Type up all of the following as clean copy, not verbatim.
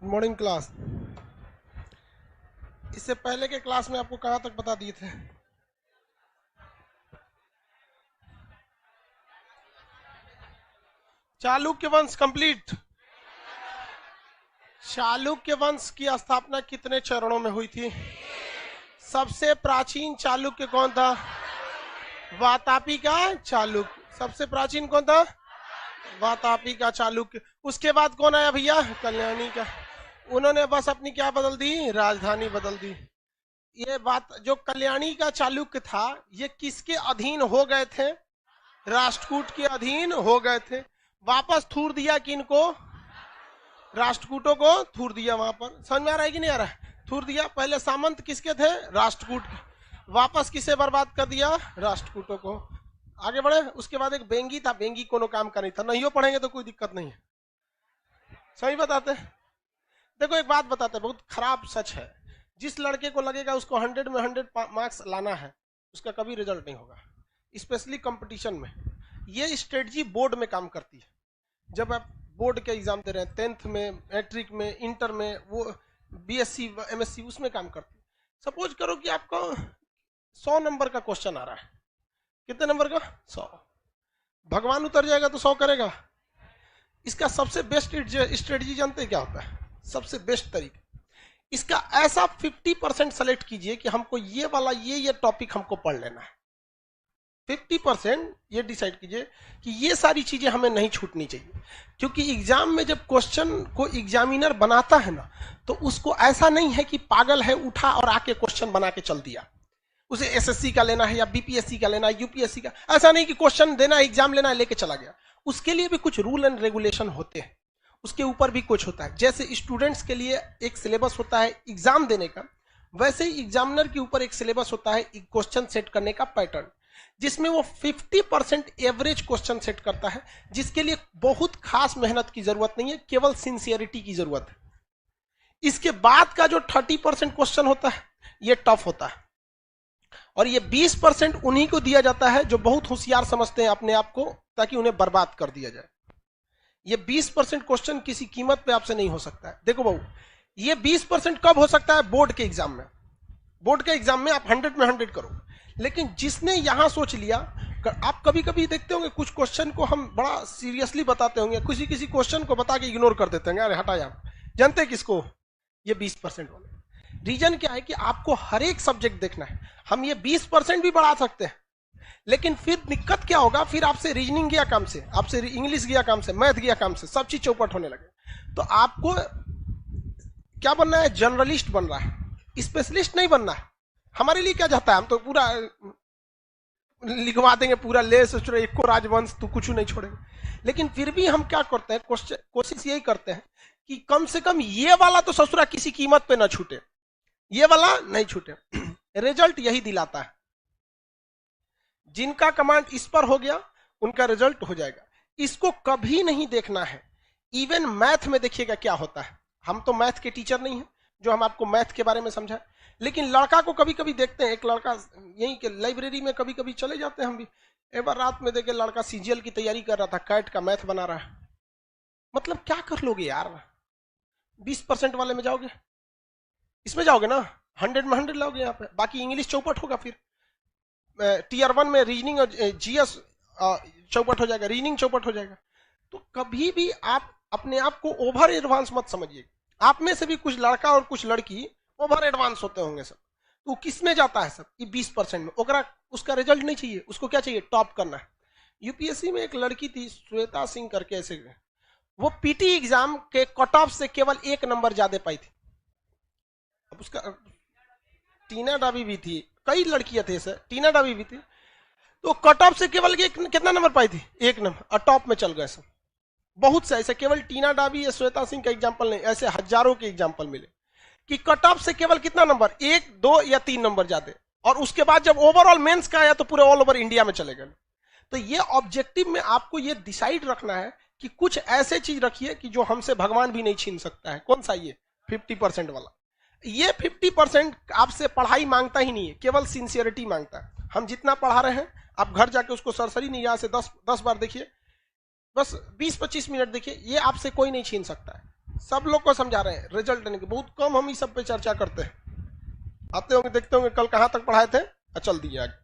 Good morning class. इससे पहले के क्लास में आपको कहाँ तक बता दिए थे? चालुक्य वंश कंप्लीट। चालुक्य वंश की स्थापना कितने चरणों में हुई थी? सबसे प्राचीन चालुक्य कौन था? वातापी का चालुक्य। सबसे प्राचीन कौन था? वातापी का चालुक्य। उसके बाद कौन आया भैया? कल्याणी का। उन्होंने बस अपनी क्या बदल दी? राजधानी बदल दी। ये बात, जो कल्याणी का चालुक्य था, ये किसके अधीन हो गए थे? राष्ट्रकूट के अधीन हो गए थे। वापस थूर दिया किनको? राष्ट्रकूटों को थूर दिया। वहां पर समझ में आ रहा है कि नहीं आ रहा है? थूर दिया। पहले सामंत किसके थे? राष्ट्रकूट के। वापस किसे बर्बाद कर दिया? राष्ट्रकूटों को। आगे बढ़े। उसके बाद एक बेंगी था। बेंगी कोनो काम का नहीं था। नहीं हो पढ़ेंगे तो कोई दिक्कत नहीं है। सही बताते हैं। देखो एक बात बताते हैं, बहुत खराब सच है। जिस लड़के को लगेगा उसको 100 में 100 मार्क्स लाना है, उसका कभी रिजल्ट नहीं होगा, स्पेशली कंपटीशन में। ये स्ट्रेटजी बोर्ड में काम करती है। जब आप बोर्ड के एग्जाम दे रहे हैं, 10th में, मैट्रिक में, इंटर में, वो बीएससी एमएससी, उसमें काम करती है। सपोज करो कि आपको 100 नंबर का क्वेश्चन आ रहा है। कितने नंबर का? 100। भगवान उतर जाएगा तो 100 करेगा? इसका सबसे बेस्ट स्ट्रेटजी जानते हैं क्या होता है? सबसे बेस्ट तरीका इसका, ऐसा 50% सेलेक्ट कीजिए कि हमको ये वाला ये टॉपिक हमको पढ़ लेना है। 50% ये डिसाइड कीजिए कि ये सारी चीजें हमें नहीं छूटनी चाहिए। क्योंकि एग्जाम में जब क्वेश्चन को एग्जामिनर बनाता है ना, तो उसको ऐसा नहीं है कि पागल है, उठा और आके क्वेश्चन बना के चल दिया। उसे एसएससी का लेना है या बीपीएससी का लेना है, यूपीएससी का। ऐसा नहीं कि क्वेश्चन देना है, एग्जाम लेना है, लेके चला गया। उसके लिए भी कुछ रूल एंड रेगुलेशन होते हैं, उसके ऊपर भी कुछ होता है। जैसे स्टूडेंट्स के लिए एक सिलेबस होता है एग्जाम देने का, वैसे ही एग्जामिनर के ऊपर एक सिलेबस होता है क्वेश्चन सेट करने का पैटर्न, जिसमें वो 50% एवरेज क्वेश्चन सेट करता है, जिसके लिए बहुत खास मेहनत की जरूरत नहीं है, केवल सिंसियरिटी की जरूरत है। इसके बाद का जो 30% क्वेश्चन होता है, ये टफ होता है, और ये 20% उन्हीं को दिया जाता है जो बहुत होशियार समझते हैं अपने आप को, ताकि उन्हें बर्बाद कर दिया जाए। ये 20% क्वेश्चन किसी कीमत पे आपसे नहीं हो सकता है। देखो बहू, ये 20% कब हो सकता है? बोर्ड के एग्जाम में। बोर्ड के एग्जाम में आप 100 में 100 करो। लेकिन जिसने यहां सोच लिया, आप कभी कभी देखते होंगे कुछ क्वेश्चन को हम बड़ा सीरियसली बताते होंगे, किसी किसी क्वेश्चन को बता के इग्नोर कर देते हैं, अरे हटा यार। जानते हैं किसको? ये 20% वाले। रीजन क्या है कि आपको हर एक सब्जेक्ट देखना है। हम ये 20% भी बढ़ा सकते हैं, लेकिन फिर दिक्कत क्या होगा? फिर आपसे रीजनिंग गया काम से, आपसे इंग्लिश गया काम से, मैथ गया काम से, सब चीज चौपट होने लगे। तो आपको क्या बनना है? जर्नलिस्ट बन रहा है, स्पेशलिस्ट नहीं बनना है। हमारे लिए क्या जाता है? हम तो पूरा लिखवा देंगे, पूरा ले सोच रहे एक को राजवंश, तू कुछ नहीं छोड़ेगा। लेकिन फिर भी हम क्या करते हैं? कोशिश यही करते हैं कि कम से कम ये वाला तो ससुरा किसी कीमत पे ना छूटे, ये वाला नहीं छूटे। रिजल्ट यही दिलाता है। जिनका कमांड इस पर हो गया, उनका रिजल्ट हो जाएगा। इसको कभी नहीं देखना है। इवन मैथ में देखिएगा क्या होता है। हम तो मैथ के टीचर नहीं हैं जो हम आपको मैथ के बारे में समझाएं, लेकिन लड़का को कभी कभी देखते हैं। एक लड़का यहीं के लाइब्रेरी में कभी कभी चले जाते हैं हम भी। एक बार रात में देखे लड़का सीजीएल की तैयारी कर रहा था, कैट का मैथ बना रहा है। मतलब क्या कर लोगे यार? 20% वाले में जाओगे, इसमें जाओगे ना, 100 में 100 लाओगे यहाँ पे। बाकी इंग्लिश चौपट होगा। फिर टीयर 1 में रीजनिंग और जीएस चौपट हो जाएगा, रीजनिंग चौपट हो जाएगा। तो कभी भी आप अपने आप को ओवर एडवांस मत समझिए। आप में से भी कुछ लड़का और कुछ लड़की ओवर एडवांस होते होंगे सब। तो किस में जाता है सब? ये 20% में। ओकरा उसका रिजल्ट नहीं चाहिए, उसको क्या चाहिए? टॉप करना है। यूपीएससी में एक लड़की थी, श्वेता सिंह करके, ऐसे वो पीटी एग्जाम के कट ऑफ से केवल 1 नंबर ज्यादा पाई थी। अब उसका, टीना डाबी भी थी, कई लड़कियां थे सर, टीना डाबी भी थी। तो कट ऑफ से केवल कितना नंबर पाई थी? 1 नंबर, और टॉप में चल गए सब। बहुत से ऐसे, केवल टीना डाबी या श्वेता सिंह का एग्जाम्पल नहीं, ऐसे हजारों के एग्जाम्पल मिले कि कट ऑफ से केवल कितना नंबर? 1, 2 या 3 नंबर ज्यादा। और उसके बाद जब ओवरऑल मेंस का आया तो पूरे ऑल ओवर इंडिया में चले गए। तो ये ऑब्जेक्टिव में आपको ये डिसाइड रखना है कि कुछ ऐसे चीज रखिए कि जो हमसे भगवान भी नहीं छीन सकता है। कौन सा? ये 50% वाला। ये 50% आपसे पढ़ाई मांगता ही नहीं है, केवल सिंसियरिटी मांगता है। हम जितना पढ़ा रहे हैं, आप घर जाके उसको सरसरी निगाह से 10 बार देखिए, बस 20-25 मिनट देखिए, ये आपसे कोई नहीं छीन सकता है। सब लोग को समझा रहे हैं रिजल्ट देने के। बहुत कम हम इस सब पे चर्चा करते हैं, आते होंगे देखते होंगे कल कहां तक पढ़ाए थे, चल दिए आगे।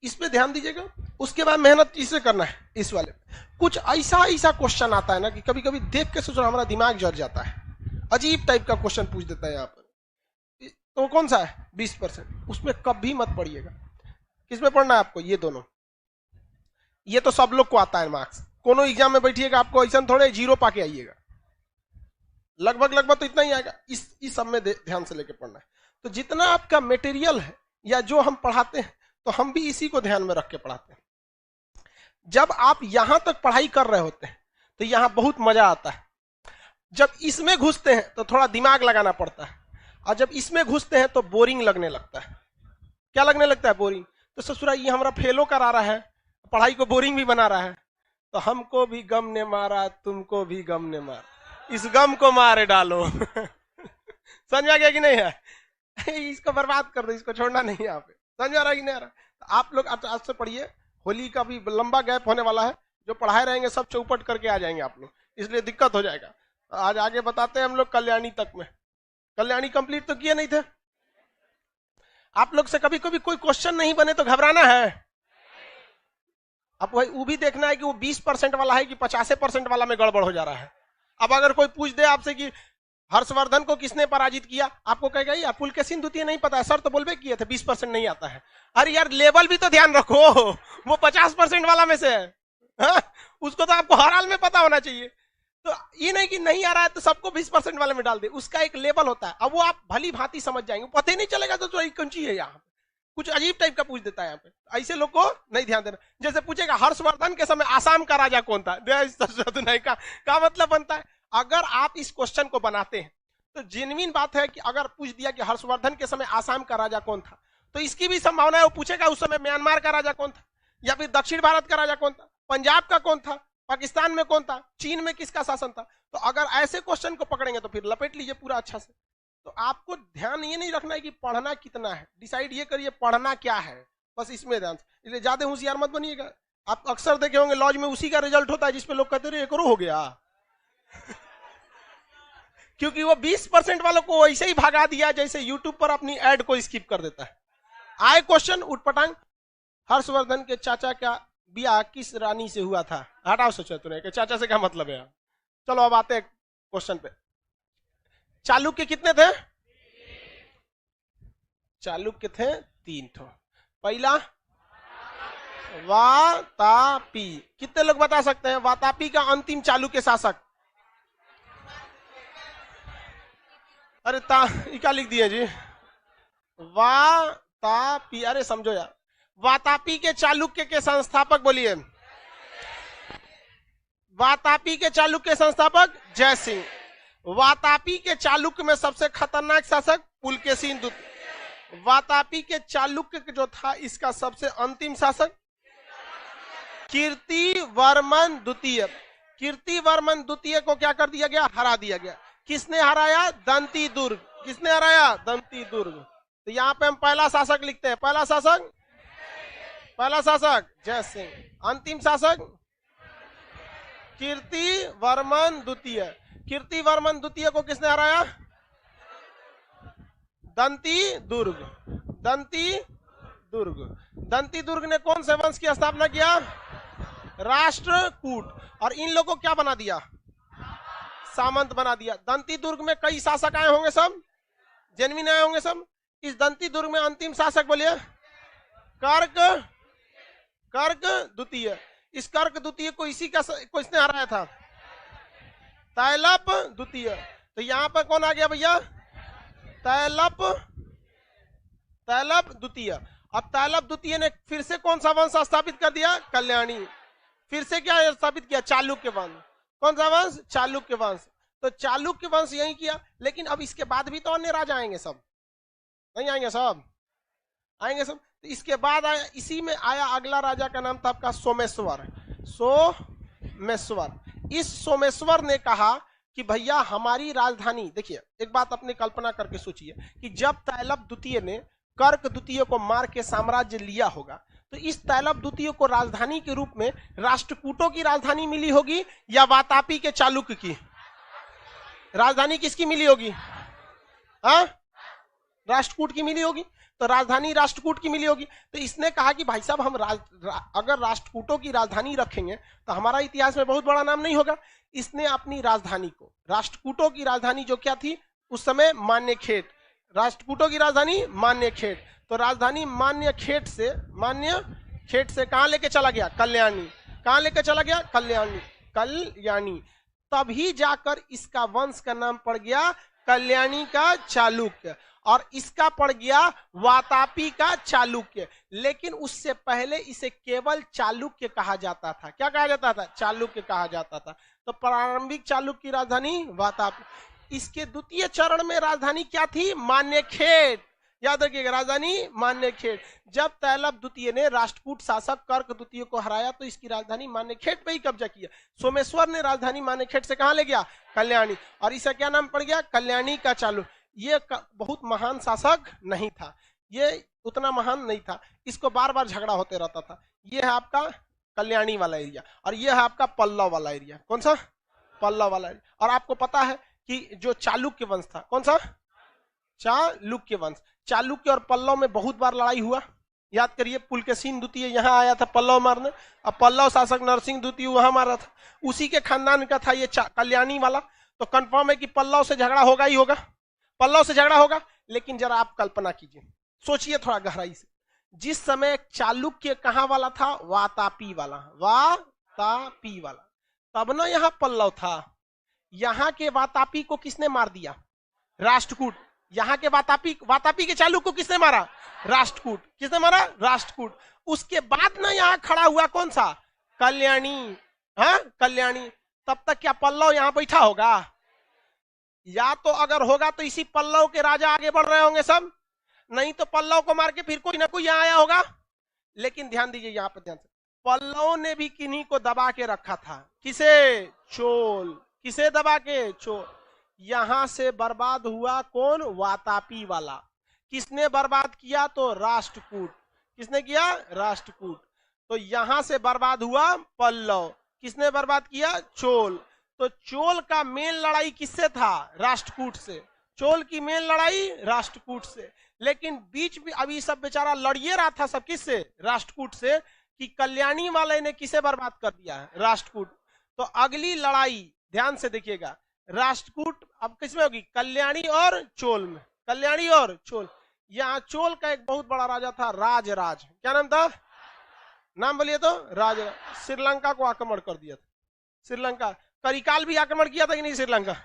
इस पे ध्यान दीजिएगा। उसके बाद मेहनत इसे करना है। इस वाले कुछ ऐसा क्वेश्चन आता है ना कि कभी कभी देख के सोचो हमारा दिमाग जल जाता है। अजीब टाइप का क्वेश्चन पूछ देता है यहाँ पर। तो कौन सा है 20%, उसमें कभी मत पढ़िएगा। किसमें पढ़ना है आपको? ये दोनों। ये तो सब लोग को आता है मार्क्स। कोनो एग्जाम में बैठिएगा आपको ऐसा थोड़े 0 पाके आइएगा, लगभग तो इतना ही आएगा। इस सब में ध्यान से लेके पढ़ना है। तो जितना आपका मटेरियल है या जो हम पढ़ाते हैं तो हम भी इसी को ध्यान में रख के पढ़ाते हैं। जब आप यहां तक पढ़ाई कर रहे होते हैं तो यहां बहुत मजा आता है। जब इसमें घुसते हैं तो थोड़ा दिमाग लगाना पड़ता है, और जब इसमें घुसते हैं तो बोरिंग लगने लगता है। क्या लगने लगता है? बोरिंग। तो ससुरा ये हमारा फेलो करा रहा है, पढ़ाई को बोरिंग भी बना रहा है। तो हमको भी गम ने मारा, तुमको भी गम ने मारा, इस गम को मारे डालो। समझ आ गया कि नहीं है? इसको बर्बाद कर दो, इसको छोड़ना नहीं है। यहाँ पे समझ आ रहा है कि नहीं आ रहा? तो आप लोग आज से पढ़िए। होली का भी लंबा गैप होने वाला है। जो पढ़ाए रहेंगे सब चौपट करके आ जाएंगे आप लोग, इसलिए दिक्कत हो जाएगा। आज आगे बताते हैं हम लोग कल्याणी तक में। कल्याणी कंप्लीट तो किए नहीं थे आप लोग से। कभी कभी कोई क्वेश्चन नहीं बने तो घबराना है। अब वो भी देखना है कि वो 20% वाला है कि 50% वाला में गड़बड़ हो जा रहा है। अब अगर कोई पूछ दे आपसे कि हर्षवर्धन को किसने पराजित किया, आपको कहेगा यार पुलकेशिन द्वितीय नहीं पता है सर, तो बोलबे किए थे 20% नहीं आता है। अरे यार लेवल भी तो ध्यान रखो, वो 50% वाला में से है। हाँ? उसको तो आपको हर हाल में पता होना चाहिए। तो ये नहीं कि नहीं आ रहा है तो सबको 20% वाले में डाल दे, उसका एक लेवल होता है। अब वो आप भली भांति समझ जाएंगे, पता ही नहीं चलेगा तो कंची है। यहाँ कुछ अजीब टाइप का पूछ देता है। यहाँ पे ऐसे लोग को नहीं ध्यान देना। जैसे पूछेगा हर्षवर्धन के समय आसाम का राजा कौन था, नहीं का मतलब बनता है। अगर आप इस क्वेश्चन को बनाते हैं तो जेन्युइन बात है कि अगर पूछ दिया कि हर्षवर्धन के समय आसाम का राजा कौन था, तो इसकी भी संभावना है वो पूछेगा उस समय म्यांमार का राजा कौन था, या फिर दक्षिण भारत का राजा कौन था, पंजाब का कौन था, पाकिस्तान में कौन था, चीन में किसका शासन था। तो अगर ऐसे क्वेश्चन को पकड़ेंगे तो फिर लपेट लीजिए पूरा अच्छा से। तो आपको ध्यान ये नहीं रखना है कि पढ़ना कितना है, डिसाइड ये करिए पढ़ना क्या है, बस इसमें ध्यान। इसलिए ज्यादा होशियार मत बनिएगा। आप अक्सर देखे होंगे लॉज में उसी का रिजल्ट होता है जिसपे लोग कहते रहे करो हो गया। क्योंकि वो 20% वालों को ऐसे ही भगा दिया जैसे यूट्यूब पर अपनी एड को स्किप कर देता है। आए क्वेश्चन उठपटांग, हर्षवर्धन के चाचा का ब्याह किस रानी से हुआ था? हटाओ सोचो तुमने कि चाचा से क्या मतलब है। चलो अब आते हैं क्वेश्चन पे। चालुक्य कितने थे? चालुक्य थे 3 ठो। पहला वातापी। कितने लोग बता सकते हैं वातापी का अंतिम चालुक्य शासक? अरे क्या लिख दिए जी? वातापी। अरे समझो यार, वातापी के चालुक्य के संस्थापक बोलिए। वातापी के चालुक्य संस्थापक जय सिंह। वातापी के चालुक्य में सबसे खतरनाक शासक पुलकेशिन द्वितीय। वातापी के चालुक्य जो था इसका सबसे अंतिम शासक कीर्तिवर्मन द्वितीय। कीर्तिवर्मन द्वितीय को क्या कर दिया गया? हरा दिया गया। किसने हराया? दंती दुर्ग। किसने हराया? दंती दुर्ग। तो यहाँ पे हम पहला शासक लिखते हैं। पहला शासक जय सिंह। अंतिम शासक कीर्तिवर्मन द्वितीय। कीर्तिवर्मन द्वितीय को किसने हराया? दंती दुर्ग। दंती दुर्ग ने कौन से वंश की स्थापना किया? राष्ट्रकूट। और इन लोगों को क्या बना दिया? सामंत बना दिया। दंती दुर्ग में कई शासक आए होंगे, सब जेन्युइन आए होंगे सब। इस दंती दुर्ग में अंतिम शासक बोलिए कर्क द्वितीय। इस कर्क द्वितीय को इसी का किसने हराया था? तैलप द्वितीय। तो यहां पर कौन आ गया भैया? तैलप द्वितीय। अब तैलप द्वितीय ने फिर से कौन सा वंश स्थापित कर दिया? कल्याणी। फिर से क्या स्थापित किया? चालुक्य वंश। कौन सा वंश? चालुक्य वंश। तो चालुक्य वंश यही किया। लेकिन अब इसके बाद भी तो अन्य राजा आएंगे, सब नहीं आएंगे? सब आएंगे सब। तो इसके बाद आया, इसी में आया अगला राजा का नाम था आपका सोमेश्वर। इस सोमेश्वर ने कहा कि भैया हमारी राजधानी, देखिए एक बात अपनी कल्पना करके सोचिए कि जब तैलप द्वितीय ने कर्क द्वितीय को मार के साम्राज्य लिया होगा तो इस तैलप द्वितीय को राजधानी के रूप में राष्ट्रकूटों की राजधानी मिली होगी या वातापी के चालुक्य की? राजधानी किसकी मिली होगी? हाँ, राष्ट्रकूट की मिली होगी। तो राजधानी राष्ट्रकूट की मिली होगी। तो इसने कहा कि भाई साहब हम अगर राष्ट्रकूटों की राजधानी रखेंगे तो हमारा इतिहास में बहुत बड़ा नाम नहीं होगा। इसने अपनी राजधानी को, राष्ट्रकूटों की राजधानी जो क्या थी उस समय, मान्यखेट, राष्ट्रकूटों की राजधानी मान्यखेट, तो राजधानी मान्यखेट से कहां लेके चला गया? कल्याणी। कहां लेके चला गया? कल्याणी। तभी जाकर इसका वंश का नाम पड़ गया कल्याणी का चालुक्य, और इसका पड़ गया वातापी का चालुक्य। लेकिन उससे पहले इसे केवल चालुक्य कहा जाता था। क्या कहा जाता था? चालुक्य कहा जाता था। तो प्रारंभिक चालुक्य की राजधानी वातापी। इसके द्वितीय चरण में राजधानी क्या थी? मान्यखेट। याद रखिएगा, राजधानी मान्यखेट। जब तैलप द्वितीय ने राष्ट्रकूट शासक कर्क द्वितीय को हराया तो इसकी राजधानी मान्यखेट पे ही कब्जा किया। सोमेश्वर ने राजधानी मान्यखेट से कहां ले गया? कल्याणी, और इसका क्या नाम पड़ गया? कल्याणी का चालुक्य। ये बहुत महान शासक नहीं था, ये उतना महान नहीं था, इसको बार बार झगड़ा होते रहता था। ये है आपका कल्याणी वाला एरिया, और ये है आपका पल्लव वाला एरिया। कौन सा? पल्लव वाला एरिया। और आपको पता है कि जो चालुक्य वंश था, कौन सा? चालुक्य वंश। चालुक्य और पल्लव में बहुत बार लड़ाई हुआ। याद करिए, पुलकेशिन द्वितीय यहाँ आया था पल्लव मारने, और पल्लव शासक नरसिंह द्वितीय वहां मारा था। उसी के खानदान का था ये कल्याणी वाला। तो कंफर्म है कि पल्लव से झगड़ा होगा ही होगा, पल्लव से झगड़ा होगा। लेकिन जरा आप कल्पना कीजिए, सोचिए थोड़ा गहराई से, जिस समय चालुक्य कहां वाला था? वातापी वाला, वातापी वाला। तब ना यहाँ पल्लव था। यहाँ के वातापी को किसने मार दिया? राष्ट्रकूट। यहाँ के वातापी के चालुक्य को किसने मारा? राष्ट्रकूट। किसने मारा? राष्ट्रकूट। उसके बाद ना यहाँ खड़ा हुआ कौन सा? कल्याणी। हाँ, कल्याणी। तब तक क्या पल्लव यहाँ बैठा होगा? या तो अगर होगा तो इसी पल्लव के राजा आगे बढ़ रहे होंगे सब, नहीं तो पल्लव को मार के फिर कोई ना कोई यहाँ आया होगा। लेकिन ध्यान दीजिए, यहाँ पर ध्यान से, पल्लव ने भी किन्हीं को दबा के रखा था। किसे? चोल। किसे दबा के? चोल। यहां से बर्बाद हुआ कौन? वातापी वाला। किसने बर्बाद किया? तो राष्ट्रकूट। किसने किया? राष्ट्रकूट। तो यहां से बर्बाद हुआ पल्लव। किसने बर्बाद किया? चोल। तो चोल का मेन लड़ाई किससे था? राष्ट्रकूट से। चोल की मेन लड़ाई राष्ट्रकूट से। लेकिन बीच में अभी सब बेचारा लड़िए रहा था सब किससे? राष्ट्रकूट से। कि कल्याणी वाले ने किसे बर्बाद कर दिया है? राष्ट्रकूट। तो अगली लड़ाई ध्यान से देखिएगा, राष्ट्रकूट अब किसमें होगी? कल्याणी और चोल में। कल्याणी और चोल। यहाँ चोल का एक बहुत बड़ा राजा था, राजराज। क्या नाम था? नाम बोलिए तो। राजराज। श्रीलंका को आक्रमण कर दिया था। श्रीलंका, करिकाल भी आक्रमण किया था कि नहीं श्रीलंका?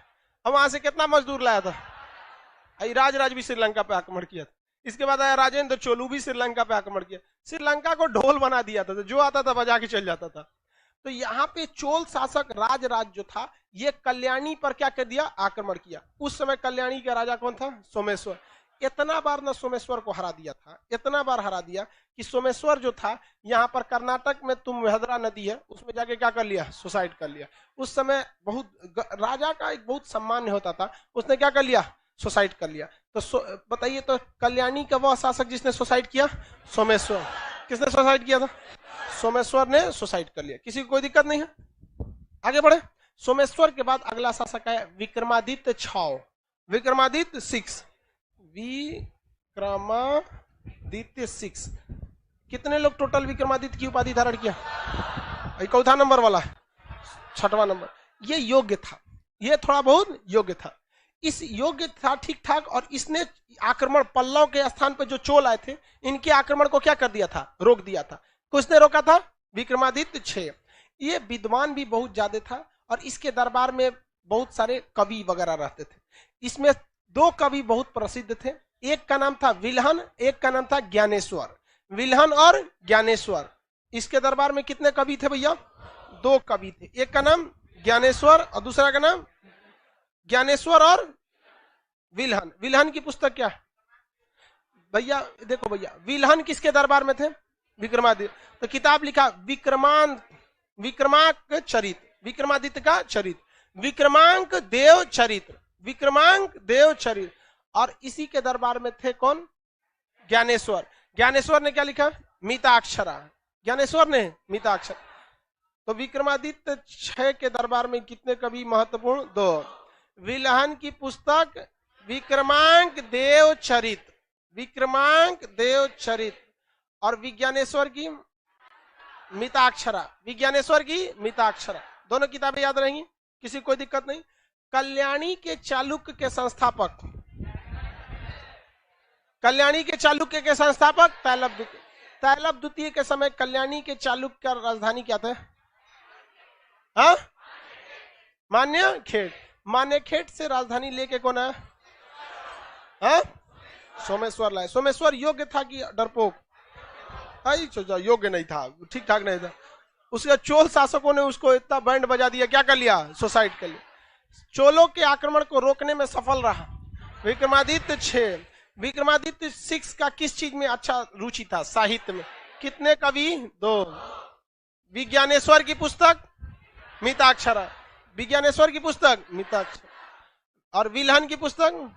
और वहां से कितना मजदूर लाया था? राजराज भी श्रीलंका पे आक्रमण किया था। इसके बाद आया राजेंद्र चोल, भी श्रीलंका पे आक्रमण किया। श्रीलंका को ढोल बना दिया था, जो आता था बजा के चल जाता था। तो यहाँ पे चोल शासक राजराज जो था, ये कल्याणी पर क्या कर दिया? आक्रमण किया। उस समय कल्याणी का राजा कौन था? सोमेश्वर। इतना बार न सोमेश्वर को हरा दिया था, इतना बार हरा दिया कि सोमेश्वर जो था, यहाँ पर कर्नाटक में तुम्भद्रा नदी है, उसमें जाके क्या कर लिया? सुसाइड कर लिया। उस समय बहुत राजा का एक बहुत सम्मान होता था, उसने क्या कर लिया? सुसाइड कर लिया। तो बताइए, तो कल्याणी का वह शासक जिसने सुसाइड किया? सोमेश्वर। किसने सुसाइड किया था? सोमेश्वर ने सुसाइड कर लिया। किसी को कोई दिक्कत नहीं है? आगे बढ़े। सोमेश्वर के बाद अगला शासक है विक्रमादित्य 6। विक्रमादित्य 6। विक्रमादित्य 6। कितने लोग टोटल विक्रमादित्य की उपाधि धारण किया? चौथा नंबर वाला, 6वां नंबर। ये योग्य था, ये थोड़ा बहुत योग्य था। इस योग्य था ठीक ठाक, और इसने आक्रमण पल्लव के स्थान पर जो चोल आए थे, इनके आक्रमण को क्या कर दिया था? रोक दिया था। किसने रोका था? विक्रमादित्य 6। ये विद्वान भी बहुत ज्यादा था, और इसके दरबार में बहुत सारे कवि वगैरह रहते थे। इसमें 2 कवि बहुत प्रसिद्ध थे। एक का नाम था विल्हन, एक का नाम था ज्ञानेश्वर। विल्हन और ज्ञानेश्वर। इसके दरबार में कितने कवि थे भैया? 2 कवि थे। एक का नाम ज्ञानेश्वर और दूसरा का नाम ज्ञानेश्वर और विल्हन। विल्हन की पुस्तक क्या है भैया? देखो भैया, विल्हन किसके दरबार में थे? विक्रमादित्य। तो किताब लिखा विक्रमांक चरित्र, विक्रमादित्य का चरित्र, विक्रमांक देव चरित्र, विक्रमांक देव चरित्र। और इसी के दरबार में थे कौन? ज्ञानेश्वर। ज्ञानेश्वर ने क्या लिखा? मिताक्षरा। ज्ञानेश्वर ने मिताक्षर। तो विक्रमादित्य 6 के दरबार में कितने कवि महत्वपूर्ण? 2। विल्हन की पुस्तक विक्रमांक देव चरित, विक्रमांक देव चरित, और विज्ञानेश्वर की मिताक्षरा, विज्ञानेश्वर की मिताक्षरा, दोनों किताबें याद रहेंगी, किसी कोई दिक्कत नहीं। कल्याणी के चालुक्य के संस्थापक, कल्याणी के चालुक्य के संस्थापक तैलप द्वितीय। तैलप द्वितीय के समय कल्याणी के चालुक्य का राजधानी क्या था? हाँ, मान्यखेट। मान्यखेट से राजधानी लेके कौन है? हाँ, सोमेश्वर लाए। सोमेश्वर योग्य था कि डरपोक? योग्य नहीं था, ठीक ठाक नहीं था। उसके चोल शासकों ने उसको इतना बैंड बजा दिया, क्या कर लिया? सुसाइड कर लिया। चोलों के आक्रमण को रोकने में सफल रहा विक्रमादित्य 6। विक्रमादित्य 6 का किस चीज में अच्छा रुचि था? साहित्य में। कितने कवि? 2। विज्ञानेश्वर की पुस्तक मिताक्षरा, विज्ञानेश्वर की पुस्तक मिताक्षरा, और विल्हन की पुस्तक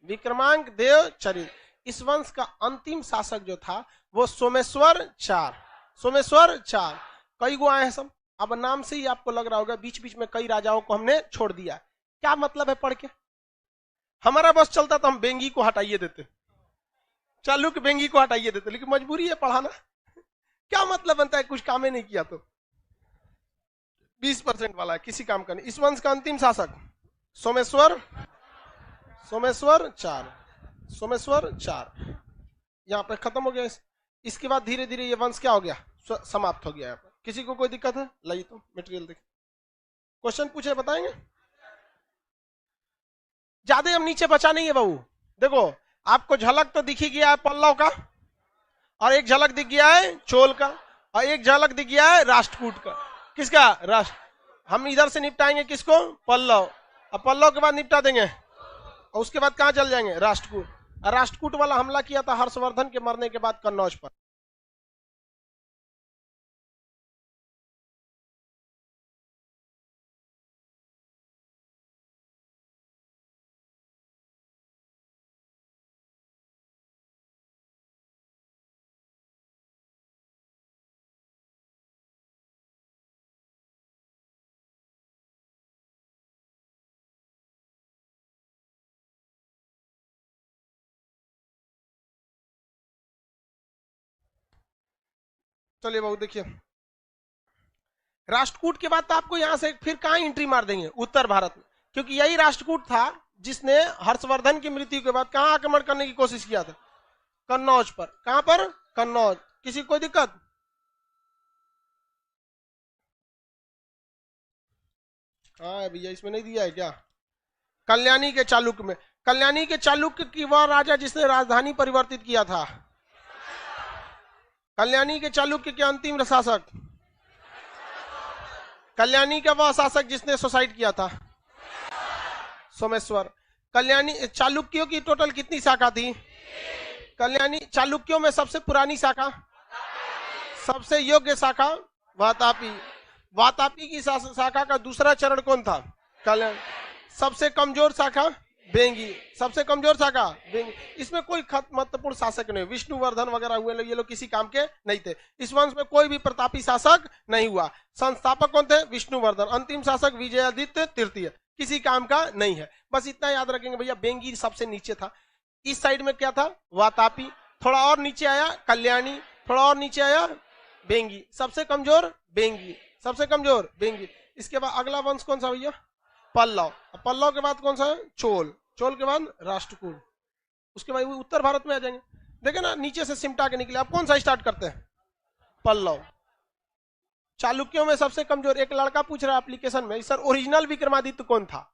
विक्रमांक देव चरित। इस वंश का अंतिम शासक जो था वो सोमेश्वर 4। सोमेश्वर 4 कई गो आए हैं सब, अब नाम से ही आपको लग रहा होगा बीच बीच में कई राजाओं को हमने छोड़ दिया। क्या मतलब है पढ़ के? हमारा बस चलता तो हम बेंगी को हटाइए देते, चालुक्य बेंगी को हटाइए देते, लेकिन मजबूरी है पढ़ाना। क्या मतलब बनता है? कुछ काम ही नहीं किया तो 20% वाला है, किसी काम का नहीं। इस वंश का अंतिम शासक सोमेश्वर, सोमेश्वर 4, सोमेश्वर 4 यहाँ पे खत्म हो गया। इसके बाद धीरे धीरे ये वंश क्या हो गया? समाप्त हो गया। यहाँ पर किसी को कोई दिक्कत है? लाइए तो मटेरियल देखिए, क्वेश्चन पूछे बताएंगे। ज्यादा हम नीचे बचा नहीं है बाबू। देखो आपको झलक तो दिखी गया है पल्लव का, और एक झलक दिख गया है चोल का, और एक झलक दिख गया है राष्ट्रकूट का। किसका? राष्ट्र। हम इधर से निपटाएंगे किसको? पल्लव। और पल्लव के बाद निपटा देंगे, और उसके बाद कहां चल जाएंगे? राष्ट्रकूट। और राष्ट्रकूट वाला हमला किया था हर्षवर्धन के मरने के बाद कन्नौज पर। चलिए बाबू देखिए, राष्ट्रकूट के बाद तो आपको यहां से फिर कहां एंट्री मार देंगे? उत्तर भारत में, क्योंकि यही राष्ट्रकूट था जिसने हर्षवर्धन की मृत्यु के बाद कहां आक्रमण करने की कोशिश किया था? कन्नौज पर। कहां पर? कन्नौज। किसी कोई दिक्कत? हाँ भैया, इसमें नहीं दिया है क्या? कल्याणी के चालुक्य में। कल्याणी के चालुक्य की वह राजा जिसने राजधानी परिवर्तित किया था। कल्याणी के चालुक्य के अंतिम शासक। कल्याणी का वह शासक जिसने सुसाइड किया था। सोमेश्वर। कल्याणी चालुक्यों की टोटल कितनी शाखा थी? कल्याणी चालुक्यों में सबसे पुरानी शाखा, सबसे योग्य शाखा वातापी। वातापी की शाखा का दूसरा चरण कौन था? कल्याण। सबसे कमजोर शाखा बेंगी। सबसे कमजोर शाखा बेंगी। इसमें कोई महत्वपूर्ण शासक नहीं। विष्णुवर्धन वगैरह हुए लोग, ये लोग किसी काम के नहीं थे। इस वंश में कोई भी प्रतापी शासक नहीं हुआ। संस्थापक कौन थे? विष्णुवर्धन। अंतिम शासक विजयादित्य तृतीय, किसी काम का नहीं है। बस इतना याद रखेंगे भैया। बेंगी सबसे नीचे था। इस साइड में क्या था? वातापी। थोड़ा और नीचे आया कल्याणी, थोड़ा और नीचे आया बेंगी। सबसे कमजोर बेंगी, सबसे कमजोर बेंगी। इसके बाद अगला वंश कौन सा भैया? पल्लव। पल्लव के बाद कौन सा है? चोल। चोल के बाद राष्ट्रकूट। उसके बाद उत्तर भारत में आ जाएंगे। देखे ना, नीचे से सिमटा के निकले। आप कौन सा स्टार्ट करते हैं? पल्लव। चालुक्यों में सबसे कमजोर। एक लड़का पूछ रहा है एप्लीकेशन में, सर ओरिजिनल विक्रमादित्य कौन था?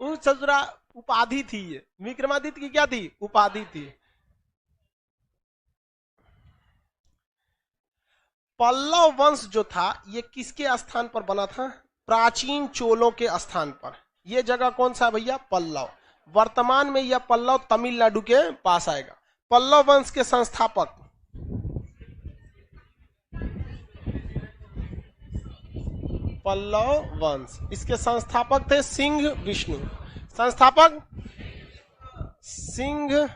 ससुरा उपाधि थी ये। विक्रमादित्य की क्या थी? उपाधि थी। पल्लव वंश जो था ये किसके स्थान पर बना था? प्राचीन चोलों के स्थान पर। ये जगह कौन सा भैया? पल्लव। वर्तमान में यह पल्लव तमिलनाडु के पास आएगा। पल्लव वंश के संस्थापक पल्लव वंश, इसके संस्थापक थे सिंह विष्णु। संस्थापक सिंह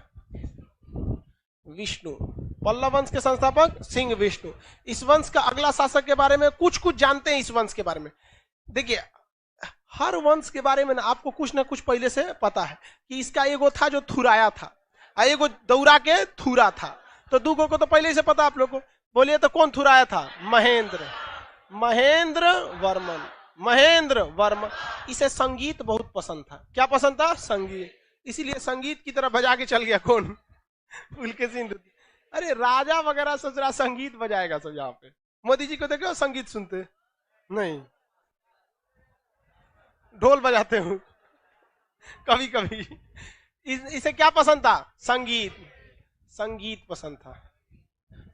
विष्णु। पल्लव वंश के संस्थापक सिंह विष्णु। इस वंश का अगला शासक के बारे में कुछ कुछ जानते हैं। इस वंश के बारे में देखिए, हर वंश के बारे में ना आपको कुछ ना कुछ पहले से पता है कि इसका एगो था जो थुराया था, एगो दौरा के थुरा था, तो दूगो को तो पहले से पता आप लोग को। बोलिए तो कौन थुराया था? महेंद्र, महेंद्र वर्मन, महेंद्र वर्मन। इसे संगीत बहुत पसंद था। क्या पसंद था? संगीत। इसीलिए संगीत की तरफ बजा के चल गया। कौन? पुलकेशिन। अरे राजा वगैरह सोच रहा संगीत बजाएगा सब। यहाँ पे मोदी जी को देखो संगीत सुनते नहीं, ढोल बजाते हूँ कभी कभी। इसे क्या पसंद था? संगीत, संगीत पसंद था।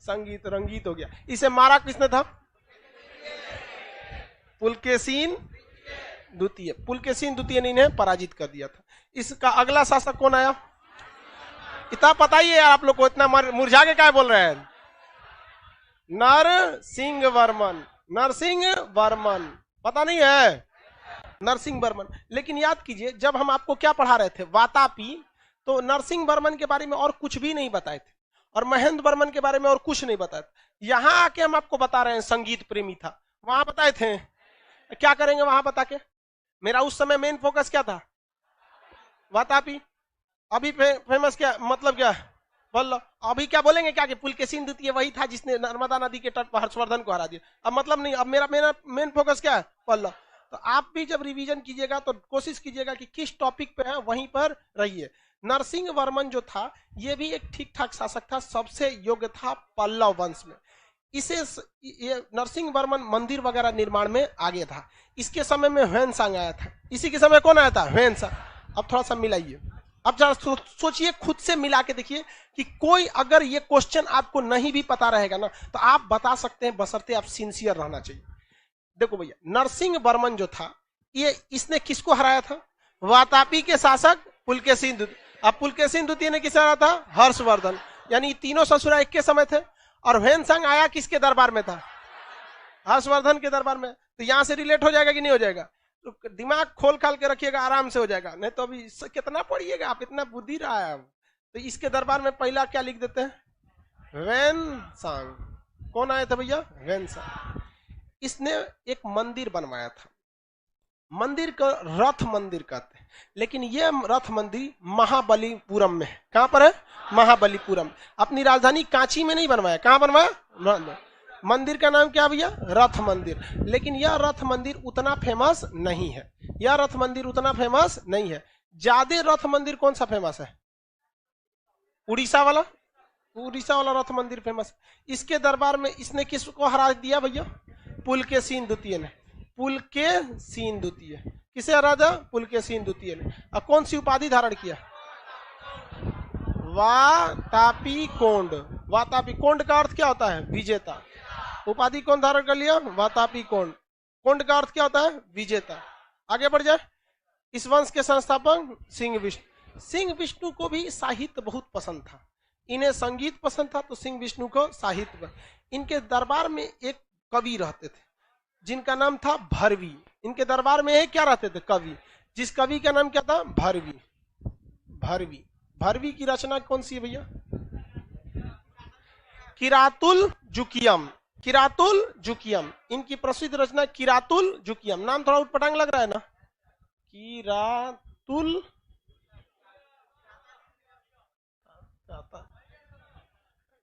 संगीत रंगीत हो गया। इसे मारा किसने था? पुलकेशिन द्वितीय। पुलकेशिन द्वितीय ने इन्हें पराजित कर दिया था। इसका अगला शासक कौन आया? इतना पता ही है यार आप लोग को, इतना मुरझा के क्या बोल रहे हैं? नरसिंह वर्मन, नरसिंह वर्मन। पता नहीं है? नरसिंह वर्मन। लेकिन याद कीजिए, जब हम आपको क्या पढ़ा रहे थे? वातापी, तो नरसिंह वर्मन के बारे में और कुछ भी नहीं बताए थे, और महेंद्र वर्मन के बारे में और कुछ नहीं बताए थे। यहां आके हम आपको बता रहे हैं संगीत प्रेमी था, वहां बताए थे। क्या करेंगे वहां बता के? मेरा उस समय मेन फोकस क्या था? वातापी। अभी फेमस क्या मतलब क्या? बोलो अभी क्या बोलेंगे? क्या कि पुलकेशिन द्वितीय वही था जिसने नर्मदा नदी के तट पर हर्षवर्धन को हरा दिया। अब मतलब नहीं, अब मेरा मेन फोकस क्या है? बोलो। तो आप भी जब रिवीजन कीजिएगा तो कोशिश कीजिएगा कि किस टॉपिक पे है वहीं पर रहिए। नरसिंह वर्मन जो था ये भी एक ठीक ठाक शासक था, सबसे योग्य था पल्लव वंश में। इसे ये नरसिंह वर्मन मंदिर वगैरह निर्माण में आगे था। इसके समय में ह्वेनसांग आया था। इसी के समय कौन आया था? ह्वेनसांग। अब थोड़ा सा मिलाइए, अब जरा सोचिए, खुद से मिला के देखिए कि कोई अगर ये क्वेश्चन आपको नहीं भी पता रहेगा ना तो आप बता सकते हैं, बशर्ते आप सिंसियर रहना चाहिए। देखो भैया, नरसिंह वर्मन जो था ये इसने किसको हराया था? वातापी के शासक पुलकेशिन द्वितीय। अब पुलकेशिन द्वितीय ने किसे हराया था? हर्षवर्धन। यानी तीनों ससुरा एक के समय थे। और ह्वेनसांग आया किसके दरबार में था? हर्षवर्धन के दरबार में। तो यहां से रिलेट हो जाएगा कि नहीं हो जाएगा? तो दिमाग खोल खाल के रखिएगा, आराम से हो जाएगा। नहीं तो अभी कितना पढ़िएगा आप, इतना बुद्धि रहा है। तो इसके दरबार में पहला क्या लिख देते हैं? ह्वेनसांग। कौन आए थे भैया? ह्वेनसांग। इसने एक मंदिर बनवाया था। मंदिर का रथ मंदिर कहते हैं, लेकिन यह रथ मंदिर महाबलीपुरम में है। कहां पर है? महाबलीपुरम। अपनी राजधानी कांची में नहीं बनवाया। कहां बनवाया? मंदिर का नाम क्या भैया? रथ मंदिर। लेकिन यह रथ मंदिर उतना फेमस नहीं है। यह रथ मंदिर उतना फेमस नहीं है। ज्यादा रथ मंदिर कौन सा फेमस है? उड़ीसा वाला। उड़ीसा वाला रथ मंदिर फेमस। इसके दरबार में इसने किसको हरा दिया भैया? पुलकेशिन द्वितीय ने। पुलकेशिन द्वितीय किसे हरा दिया? पुलकेशिन द्वितीय ने। अब कौन सी उपाधि धारण किया? वातापी कोंड। वातापी कोंड का अर्थ क्या होता है? विजेता। उपाधि कौन धारण कर लिया? वातापी कोंड। कोंड का अर्थ क्या होता है? विजेता। आगे बढ़ जाए। इस वंश के संस्थापक सिंह विष्णु। सिंह विष्णु को भी साहित्य बहुत पसंद था। इन्हें संगीत पसंद था तो सिंह विष्णु को साहित्य। इनके दरबार में एक कवि रहते थे जिनका नाम था भरवी। इनके दरबार में क्या रहते थे? कवि। जिस कवि का नाम क्या था? भरवी। भरवी। भरवी की रचना कौन सी है भैया? किरातुल जुकियम। किरातुल जुकियम इनकी प्रसिद्ध रचना किरातुल जुकियम। नाम थोड़ा उटपटांग लग रहा है ना? किरातुल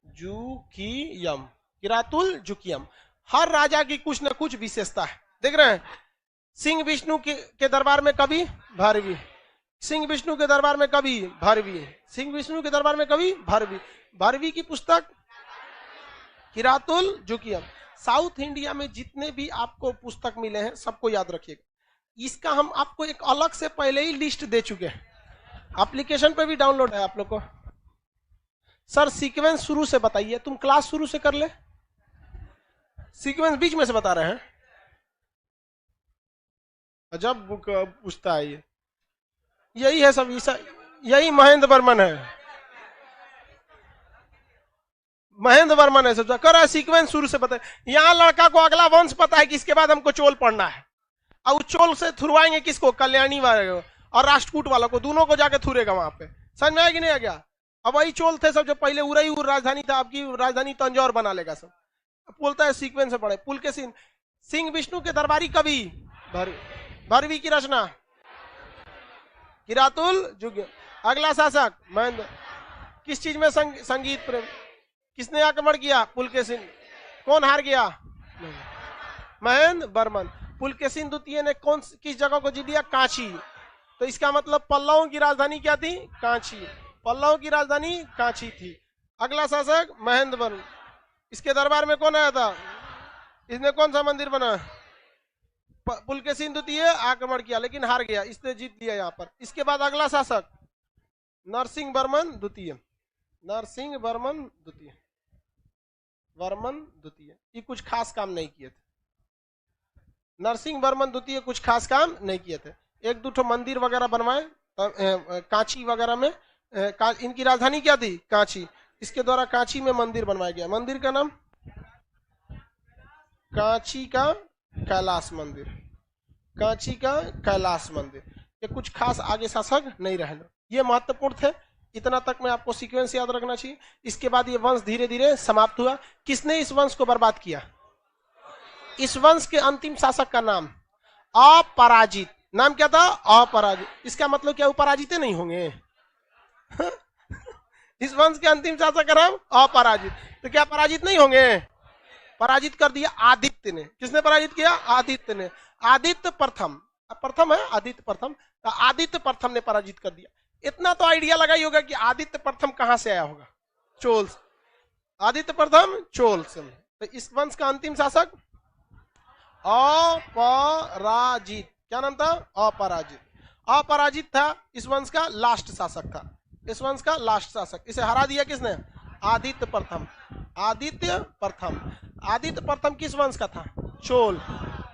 जुकियम। किरातुल जुकियम। हर राजा की कुछ न कुछ विशेषता है। देख रहे हैं? सिंह विष्णु के दरबार में कवि भरवी। सिंह विष्णु के दरबार में कवि भरवी। सिंह विष्णु के दरबार में कवि भरवी। भरवी की पुस्तक किरातुल जुकियम। साउथ इंडिया में जितने भी आपको पुस्तक मिले हैं सबको याद रखिएगा। इसका हम आपको एक अलग से पहले ही लिस्ट दे चुके हैं, एप्लीकेशन पे भी डाउनलोड है आप लोग को। सर सीक्वेंस शुरू से बताइए। तुम क्लास शुरू से कर ले, सीक्वेंस बीच में से बता रहे हैं। अजब पूछता है ये। यही है सब, यही महेंद्र वर्मन है। महेंद्र वर्मन है सब कर रहा है। सीक्वेंस शुरू से बताए। यहां लड़का को अगला वंश पता है कि इसके बाद हमको चोल पढ़ना है, और उस चोल से थुरवाएंगे किसको? कल्याणी वाले और राष्ट्रकूट वालों को। दोनों को जाके थुरेगा वहां पे। समझ में आया कि नहीं आ गया? अब वही चोल थे सब जो पहले उरईपुर राजधानी था, आपकी राजधानी तंजौर बना लेगा सब। बोलता है सीक्वेंस से पढ़े। पुलकेशिन सिंह विष्णु के दरबारी कवि, भरवी की रचना किरातुल जुग। अगला शासक महेंद्र। किस चीज में संगीत प्रेम? किसने आक्रमण किया? पुलकेशिन। कौन हार गया? महेंद्र बर्मन। पुलकेशिन द्वितीय ने किस जगह को जीत लिया? कांची। तो इसका मतलब पल्लवों की राजधानी क्या थी? कांची। पल्लवों की राजधानी कांची थी। अगला शासक महेंद्र वर्मन। इसके दरबार में कौन आया था? इसने कौन सा मंदिर बना? पुलकेशिन द्वितीय आक्रमण किया लेकिन हार गया, इसने जीत लिया यहाँ पर। इसके बाद अगला शासक नरसिंह वर्मन द्वितीय। नरसिंह वर्मन द्वितीय, वर्मन द्वितीय। ये कुछ खास काम नहीं किए थे। नरसिंह वर्मन द्वितीय कुछ खास काम नहीं किए थे। एक दो ठो मंदिर वगैरह बनवाए कांची वगैरह में। इनकी राजधानी क्या थी? कांची। इसके द्वारा कांची में मंदिर बनवाया गया। मंदिर का नाम कांची का कैलाश मंदिर। कांची का कैलाश मंदिर। ये कुछ खास आगे शासक नहीं रहे। ये महत्वपूर्ण थे। इतना तक में आपको सीक्वेंस याद रखना चाहिए। इसके बाद ये वंश धीरे धीरे समाप्त हुआ। किसने इस वंश को बर्बाद किया? इस वंश के अंतिम शासक का नाम अपराजित। नाम क्या था? अपराजित। इसका मतलब क्या पराजित नहीं होंगे? इस वंश के अंतिम शासक का नाम अपराजित। तो क्या पराजित नहीं होंगे? पराजित कर दिया आदित्य ने। किसने पराजित किया? आदित्य ने। आदित्य प्रथम, प्रथम है आदित्य प्रथम, तो आदित्य प्रथम ने पराजित कर दिया। इतना तो आइडिया लगा ही होगा कि आदित्य प्रथम कहां से आया होगा? चोल। आदित्य प्रथम चोल से। तो इस वंश का अंतिम शासक अपराजित। क्या नाम था? अपराजित। अपराजित था इस वंश का लास्ट शासक था। इस वंश का लास्ट शासक। इसे हरा दिया किसने? आदित्य प्रथम। आदित्य प्रथम। आदित्य प्रथम किस वंश का था? चोल।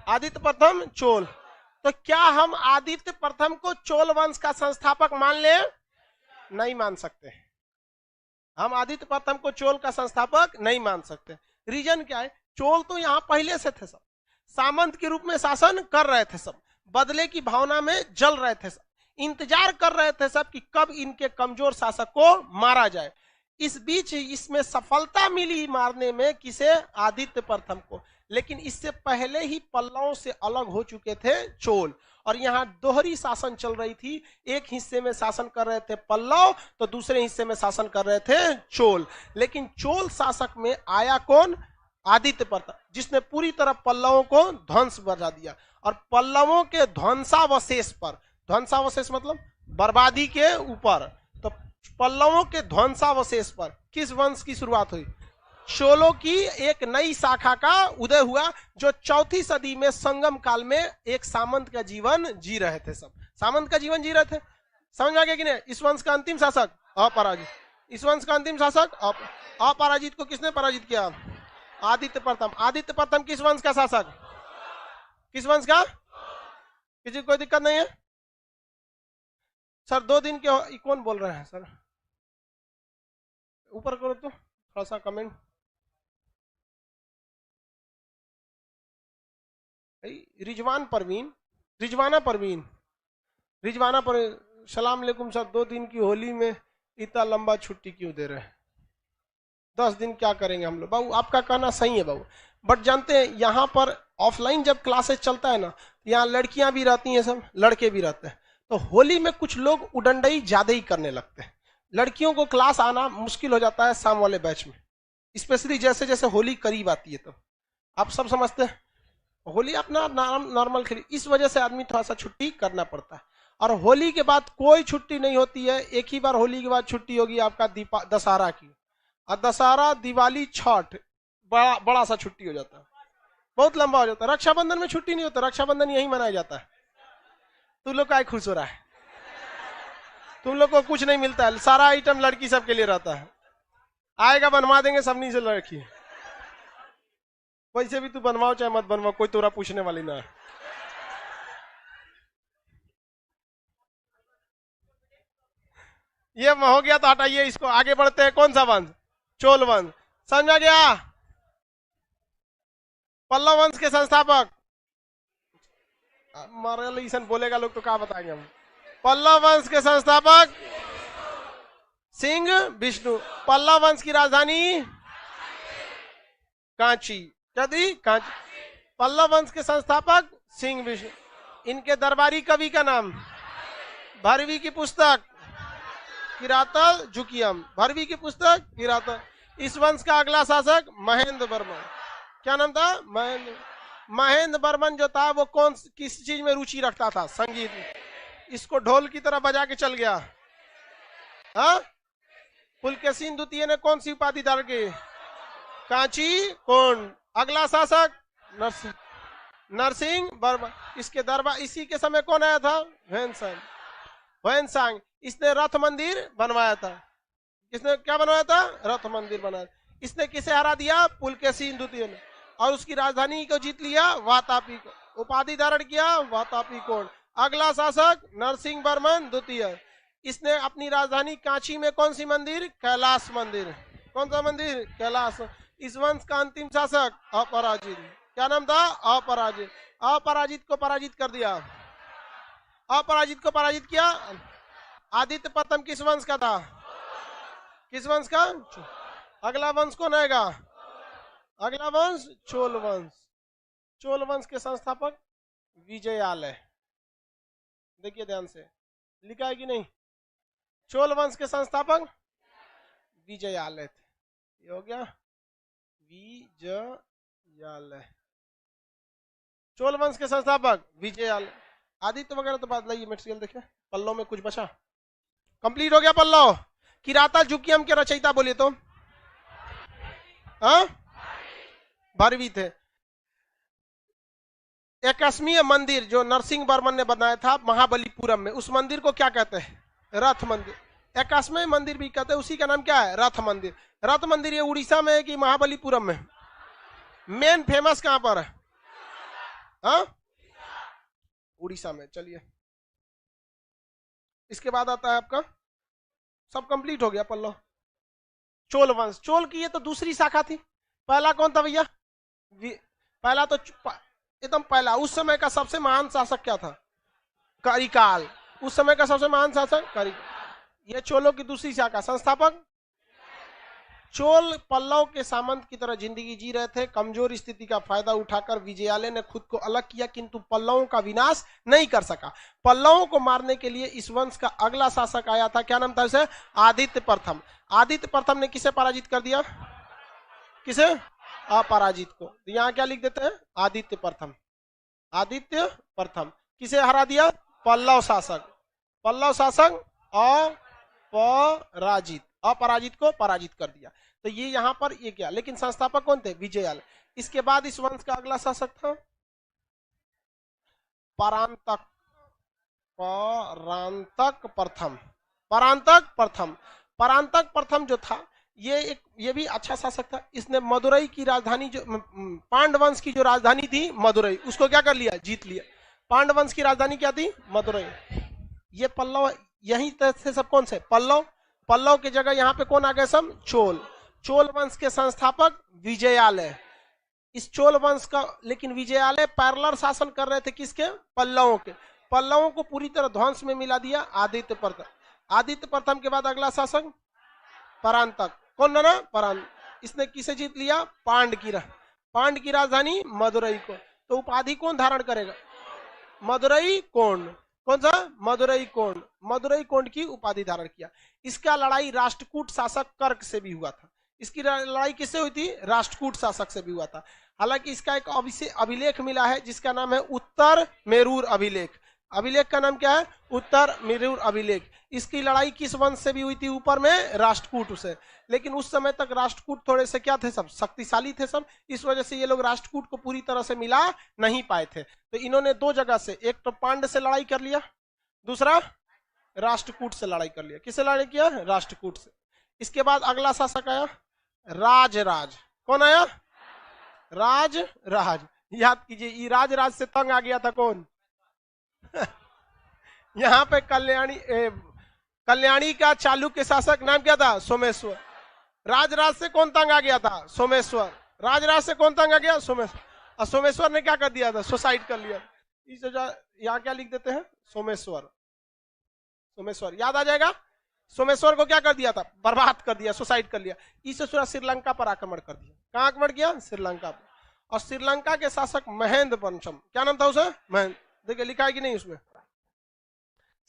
आदित्य प्रथम चोल। तो क्या हम आदित्य प्रथम को चोल वंश का संस्थापक मान ले? नहीं मान सकते। हम आदित्य प्रथम को चोल का संस्थापक नहीं मान सकते। रीजन क्या है? चोल तो यहां पहले से थे सब, सामंत के रूप में शासन कर रहे थे सब, बदले की भावना में जल रहे थे सब, इंतजार कर रहे थे सब कि कब इनके कमजोर शासक को मारा जाए। इस बीच इसमें सफलता मिली मारने में। किसे? आदित्य प्रथम को। लेकिन इससे पहले ही पल्लवों से अलग हो चुके थे चोल, और यहाँ दोहरी शासन चल रही थी। एक हिस्से में शासन कर रहे थे पल्लव, तो दूसरे हिस्से में शासन कर रहे थे चोल। लेकिन चोल शासक में आया कौन? आदित्य प्रथम, जिसने पूरी तरह पल्लवों को ध्वंस बजा दिया। और पल्लवों के ध्वंसावशेष पर, ध्वंसावशेष मतलब बर्बादी के ऊपर, तो पल्लवों के ध्वंसावशेष पर किस वंश की शुरुआत हुई? चोलों की एक नई शाखा का उदय हुआ, जो 4वीं सदी में संगम काल में एक सामंत का जीवन जी रहे थे। सब सामंत का जीवन जी रहे थे। समझ आ गया कि नहीं? इस वंश का अंतिम शासक अपराजित। इस वंश का अंतिम शासक अपराजित को किसने पराजित किया? आदित्य प्रथम। आदित्य प्रथम किस वंश का शासक? किस वंश का? किसी कोई दिक्कत नहीं है? सर 2 दिन के कौन बोल रहे हैं सर? ऊपर करो तो थोड़ा सा कमेंट। रिजवान परवीन, रिजवाना परवीन, रिजवाना परवीन, सलाम अलैकुम सर। 2 दिन की होली में इतना लंबा छुट्टी क्यों दे रहे हैं? 10 दिन क्या करेंगे हम लोग? बाबू आपका कहना सही है बाबू, बट जानते हैं यहाँ पर ऑफलाइन जब क्लासेस चलता है ना, यहाँ लड़कियां भी रहती हैं सब, लड़के भी रहते हैं। तो होली में कुछ लोग उडंडई ज्यादा ही करने लगते हैं। लड़कियों को क्लास आना मुश्किल हो जाता है शाम वाले बैच में, स्पेशली जैसे जैसे होली करीब आती है। तो आप सब समझते हैं होली अपना नॉर्मल खेली, इस वजह से आदमी थोड़ा सा छुट्टी करना पड़ता है। और होली के बाद कोई छुट्टी नहीं होती है। एक ही बार होली के बाद छुट्टी होगी आपका दशहरा की, और दशहरा, दिवाली, छठ, बड़ा सा छुट्टी हो जाता है, बहुत लंबा हो जाता है। रक्षाबंधन में छुट्टी नहीं होता, रक्षाबंधन यही मनाया जाता है। तुम लोग का खुश हो रहा है? तुम लोग को कुछ नहीं मिलता है, सारा आइटम लड़की सबके लिए रहता है। आएगा बनवा देंगे सबनी से लड़की। वैसे भी तू बनवाओ चाहे मत बनवाओ, कोई तोरा पूछने वाली ना है। ये हो गया तो हटाइए इसको, आगे बढ़ते हैं। कौन सा वंश? चोल वंश। समझा गया? पल्लव वंश के संस्थापक बोलेगा लोग तो क्या बताएंगे हम। पल्लव वंश के संस्थापक सिंह विष्णु। पल्लव वंश की राजधानी कांची। क्या थी? कांची। पल्लव वंश के संस्थापक सिंह विष्णु। इनके दरबारी कवि का नाम? भरवी की पुस्तक किरातल जुकियम। भरवी की पुस्तक किरातल। इस वंश का अगला शासक महेंद्र वर्मन। क्या नाम था? महेंद्र वर्मन जो था वो किस चीज में रुचि रखता था? संगीत में। इसको ढोल की तरह बजा के चल गया। हाँ, पुलकेशिन द्वितीय ने कौन सी उपाधि धारण की? कांची कोण। अगला शासक नरसिंह वर्मन। इसके दरबार इसी के समय कौन आया था? ह्वेनसांग। इसने रथ मंदिर बनवाया था। किसने क्या बनवाया था? रथ मंदिर बनाया। इसने किसे हरा दिया? पुलकेशिन द्वितीय ने। और उसकी राजधानी को जीत लिया, वातापी को। उपाधि धारण किया, वातापी कोण। अगला शासक नरसिंह वर्मन द्वितीय। इसने अपनी राजधानी कांची में कौन सी मंदिर? कैलाश मंदिर। कौन सा मंदिर? कैलाश। इस वंश का अंतिम शासक अपराजित। क्या नाम था? अपराजित। अपराजित को पराजित कर दिया। अपराजित को पराजित किया। आदित्य प्रथम किस वंश का था? किस वंश का? अगला वंश कौन आएगा? अगला वंश चोल वंश। चोल वंश के संस्थापक विजयालय। देखिए ध्यान से, लिखा है कि नहीं? चोल वंश के संस्थापक विजयालय थे। ये हो गया विजयालय। चोल वंश के संस्थापक विजयालय। आदित्य वगैरह तो बात लाइए मटेरियल देखे। पल्लव में कुछ बचा? कंप्लीट हो गया पल्लव। किरातल जुकियम के रचयिता बोलिए तो? हाँ, भरवी थे। 21वीं मंदिर जो नरसिंह वर्मन ने बनाया था महाबलीपुरम में, उस मंदिर को क्या कहते हैं? रथ मंदिर। 21वें मंदिर भी कहते हैं, उसी का नाम क्या है? रथ मंदिर। रथ मंदिर ये उड़ीसा में है कि महाबलीपुरम में? मेन फेमस कहां पर है? हाँ, उड़ीसा में। चलिए, इसके बाद आता है आपका, सब कंप्लीट हो गया पल्लव। चोल वंश। चोल की ये तो दूसरी शाखा थी। पहला कौन था भैया? पहला तो एकदम पहला, उस समय का सबसे महान शासक क्या था? करिकाल। उस समय का सबसे महान शासक करिकाल। ये चोलों की दूसरी शाखा। संस्थापक चोल पल्लव के सामंत की तरह जिंदगी जी रहे थे। कमजोर स्थिति का फायदा उठाकर विजयालय ने खुद को अलग किया, किंतु पल्लवों का विनाश नहीं कर सका। पल्लवों को मारने के लिए इस वंश का अगला शासक आया था। क्या नाम था इसे? आदित्य प्रथम। आदित्य प्रथम ने किसे पराजित कर दिया? किसे? अपराजित को। तो यहाँ क्या लिख देते हैं? आदित्य प्रथम। आदित्य प्रथम किसे हरा दिया? पल्लव शासक। पल्लव शासक अपराजित। अपराजित को पराजित कर दिया। तो ये यहाँ पर ये क्या, लेकिन संस्थापक कौन थे? विजयालय। इसके बाद इस वंश का अगला शासक था परांतक। परांतक प्रथम। परांतक प्रथम। परांतक प्रथम जो था ये भी अच्छा शासक था। इसने मदुरई की राजधानी, जो पांडवंश की जो राजधानी थी मदुरई, उसको क्या कर लिया? जीत लिया। पांडवंश की राजधानी क्या थी? मदुरई। ये पल्लव यही थे सब। कौन से? पल्लव। पल्लव की जगह यहाँ पे कौन आ गए? सब चोल। चोल वंश के संस्थापक विजयालय। इस चोल वंश का, लेकिन विजयालय पैरेलल शासन कर रहे थे किसके? पल्लवों के। पल्लवों को पूरी तरह ध्वंस में मिला दिया आदित्य प्रथम। आदित्य प्रथम के बाद अगला शासक परांतक। कौन बना? परांत। इसने किसे जीत लिया? पांड की राजधानी मदुरई को। तो उपाधि कौन धारण करेगा? मदुरई कोंड। कौन सा? मदुरई कोंड। मदुरई कोंड की उपाधि धारण किया। इसका लड़ाई राष्ट्रकूट शासक कर्क से भी हुआ था। इसकी लड़ाई किससे हुई थी? राष्ट्रकूट शासक से भी हुआ था। हालांकि इसका एक अभिलेख मिला है जिसका नाम है उत्तर मेरूर अभिलेख। अभिलेख का नाम क्या है? उत्तर मेरूर अभिलेख। इसकी लड़ाई किस वंश से भी हुई थी? ऊपर में राष्ट्रकूट से। लेकिन उस समय तक राष्ट्रकूट थोड़े से क्या थे? सब शक्तिशाली थे सब। इस वजह से ये लोग राष्ट्रकूट को पूरी तरह से मिला नहीं पाए थे। तो इन्होंने दो जगह से, एक तो पांड्य से लड़ाई कर लिया, दूसरा राष्ट्रकूट से लड़ाई कर लिया। किससे लड़ाई किया? राष्ट्रकूट से। इसके बाद अगला शासक आया राजराज। कौन आया? राज। याद कीजिए, राज से तंग आ गया था कौन? यहाँ पे कल्याणी का चालुक्य शासक नाम क्या था? सोमेश्वर। राजराज से कौन तंग आ गया था? सोमेश्वर। राजराज से कौन तंग आ गया? सोमेश्वर। और सोमेश्वर ने क्या कर दिया था? सुसाइड कर लिया। इस यहाँ क्या लिख देते हैं? सोमेश्वर। सोमेश्वर याद आ जाएगा। सोमेश्वर को क्या कर दिया था? बर्बाद कर दिया, सुसाइड कर लिया। इस श्रीलंका पर आक्रमण कर दिया। कहां आक्रमण किया? श्रीलंका पर। और श्रीलंका के शासक महेंद्र पंचम, क्या नाम था उसे? महेंद्र। देखिए लिखा है कि नहीं उसमें?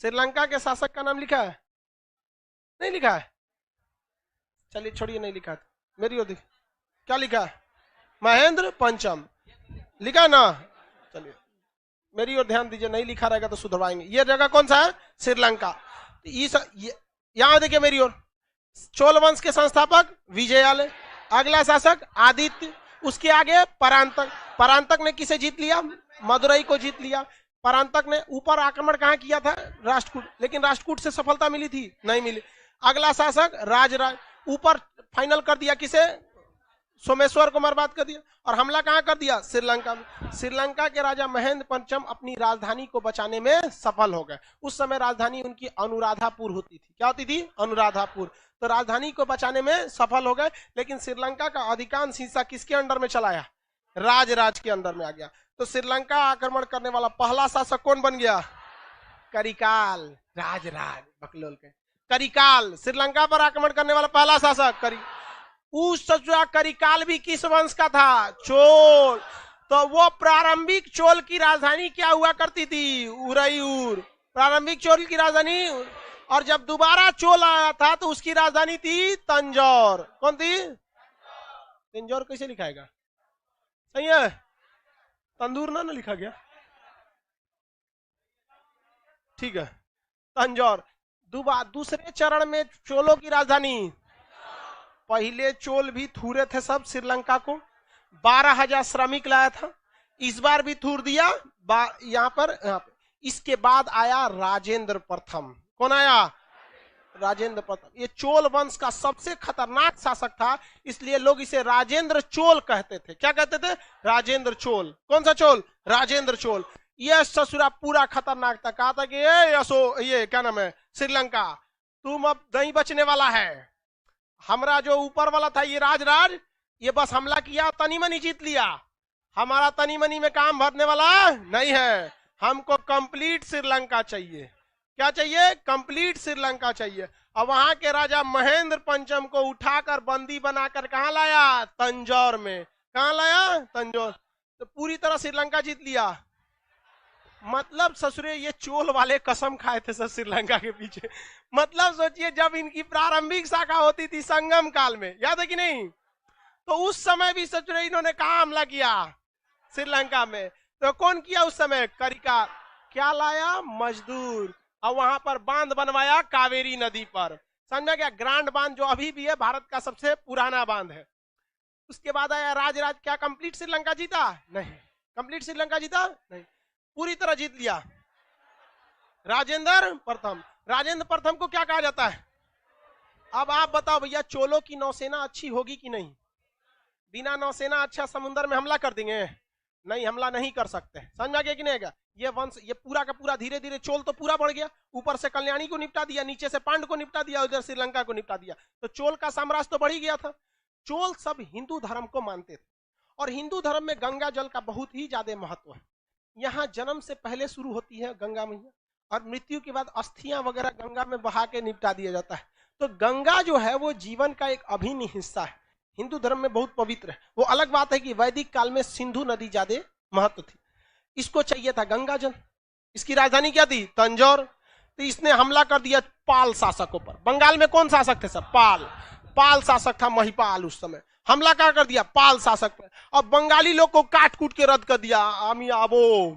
श्रीलंका के शासक का नाम लिखा है? नहीं लिखा है? चलिए छोड़िए, नहीं लिखा है। मेरी ओर देखिए क्या लिखा है? महेंद्र पंचम लिखा है ना? चलिए मेरी ओर ध्यान दीजिए, नहीं लिखा रहेगा तो सुधरवाएंगे। ये जगह कौन सा है? श्रीलंका। यहां देखिए मेरी ओर, चोल वंश के संस्थापक विजयालय, अगला शासक आदित्य, उसके आगे परांतक। परांतक ने किसे जीत लिया? मदुरई को जीत लिया। परांतक ने ऊपर आक्रमण कहां किया था? राष्ट्रकूट, लेकिन राष्ट्रकूट से सफलता मिली थी? नहीं मिली। अगला शासक राजराज, ऊपर फाइनल कर दिया किसे? सोमेश्वर को बर्बाद कर दिया। और हमला कहां कर दिया? श्रीलंका में। श्रीलंका के राजा महेंद्र पंचम अपनी राजधानी को बचाने में सफल हो गए। उस समय राजधानी उनकी अनुराधापुर होती थी। क्या होती थी? अनुराधापुर। तो राजधानी को बचाने में सफल हो गए, लेकिन श्रीलंका का अधिकांश हिस्सा किसके अंडर में चला आया? राजराज के अंदर में आ गया। तो श्रीलंका आक्रमण करने वाला पहला शासक कौन बन गया? करिकाल। राजराज बकलोल के करिकाल श्रीलंका पर आक्रमण करने वाला पहला शासक उस करिकाल भी किस वंश का था? चोल। तो वो प्रारंभिक चोल की राजधानी क्या हुआ करती थी? उरैयूर। प्रारंभिक चोल की राजधानी। और जब दोबारा चोल आया था तो उसकी राजधानी थी तंजौर। कौन थी? तंजौर कैसे लिखाएगा? सही है? तंदूर ना लिखा गया? ठीक है, तंजौर। दूसरे चरण में चोलों की राजधानी। पहले चोल भी थूरे थे सब श्रीलंका को, 12,000 श्रमिक लाया था। इस बार भी थूर दिया यहाँ पर। इसके बाद आया राजेंद्र प्रथम। कौन आया? राजेंद्र प्रथम। ये चोल वंश का सबसे खतरनाक शासक था, इसलिए लोग इसे राजेंद्र चोल कहते थे। क्या कहते थे? राजेंद्र चोल। कौन सा चोल? राजेंद्र चोल। यह ससुरा पूरा खतरनाक था। कहा था कि ये क्या नाम है? श्रीलंका, तुम अब नहीं बचने वाला है। हमारा जो ऊपर वाला था ये राजराज, ये बस हमला किया, तनी मनी जीत लिया। हमारा तनी मनी में काम भरने वाला नहीं है। हमको कंप्लीट श्रीलंका चाहिए। क्या चाहिए? कंप्लीट श्रीलंका चाहिए। और वहां के राजा महेंद्र पंचम को उठाकर बंदी बनाकर कहां लाया? तंजौर में। कहां लाया? तंजौर। तो पूरी तरह श्रीलंका जीत लिया। मतलब ससुरे ये चोल वाले कसम खाए थे सर श्रीलंका के पीछे। मतलब सोचिए, जब इनकी प्रारंभिक शाखा होती थी संगम काल में, याद है कि नहीं? तो उस समय भी ससुरे इन्होंने कहां हमला किया? श्रीलंका में। तो कौन किया उस समय? करिका। क्या लाया? मजदूर। और वहां पर बांध बनवाया कावेरी नदी पर। समझ में गया? ग्रांड बांध जो अभी भी है भारत का सबसे पुराना बांध है। उसके बाद आया राजराज। क्या कंप्लीट श्रीलंका जीता? नहीं। कंप्लीट श्रीलंका जीता? नहीं। पूरी तरह जीत लिया राजेंद्र प्रथम। राजेंद्र प्रथम को क्या कहा जाता है? अब आप बताओ भैया, चोलों की नौसेना अच्छी होगी कि नहीं? बिना नौसेना अच्छा समुद्र में हमला कर देंगे? नहीं, हमला नहीं कर सकते। समझ में गया कि नहीं? ये वंश ये पूरा का पूरा धीरे धीरे चोल तो पूरा बढ़ गया। ऊपर से कल्याणी को निपटा दिया, नीचे से पांड को निपटा दिया, उधर श्रीलंका को निपटा दिया। तो चोल का साम्राज्य तो बढ़ ही गया था। चोल सब हिंदू धर्म को मानते थे, और हिंदू धर्म में गंगा जल का बहुत ही ज्यादा महत्व है। यहाँ जन्म से पहले शुरू होती है गंगा मैया, और मृत्यु के बाद अस्थियां वगैरह गंगा में बहा के निपटा दिया जाता है। तो गंगा जो है वो जीवन का एक अभिन्न हिस्सा है, हिंदू धर्म में बहुत पवित्र है। वो अलग बात है कि वैदिक काल में सिंधु नदी ज्यादा महत्व थी। इसको चाहिए था गंगा जल। इसकी राजधानी क्या थी? तंजौर। तो इसने हमला कर दिया पाल शासकों पर। बंगाल में कौन शासक थे सब? पाल। पाल शासक था महिपाल। उस समय हमला क्या कर दिया? पाल शासक पर। अब बंगाली लोग को काट कूट के रद्द कर दिया। आमी आबो,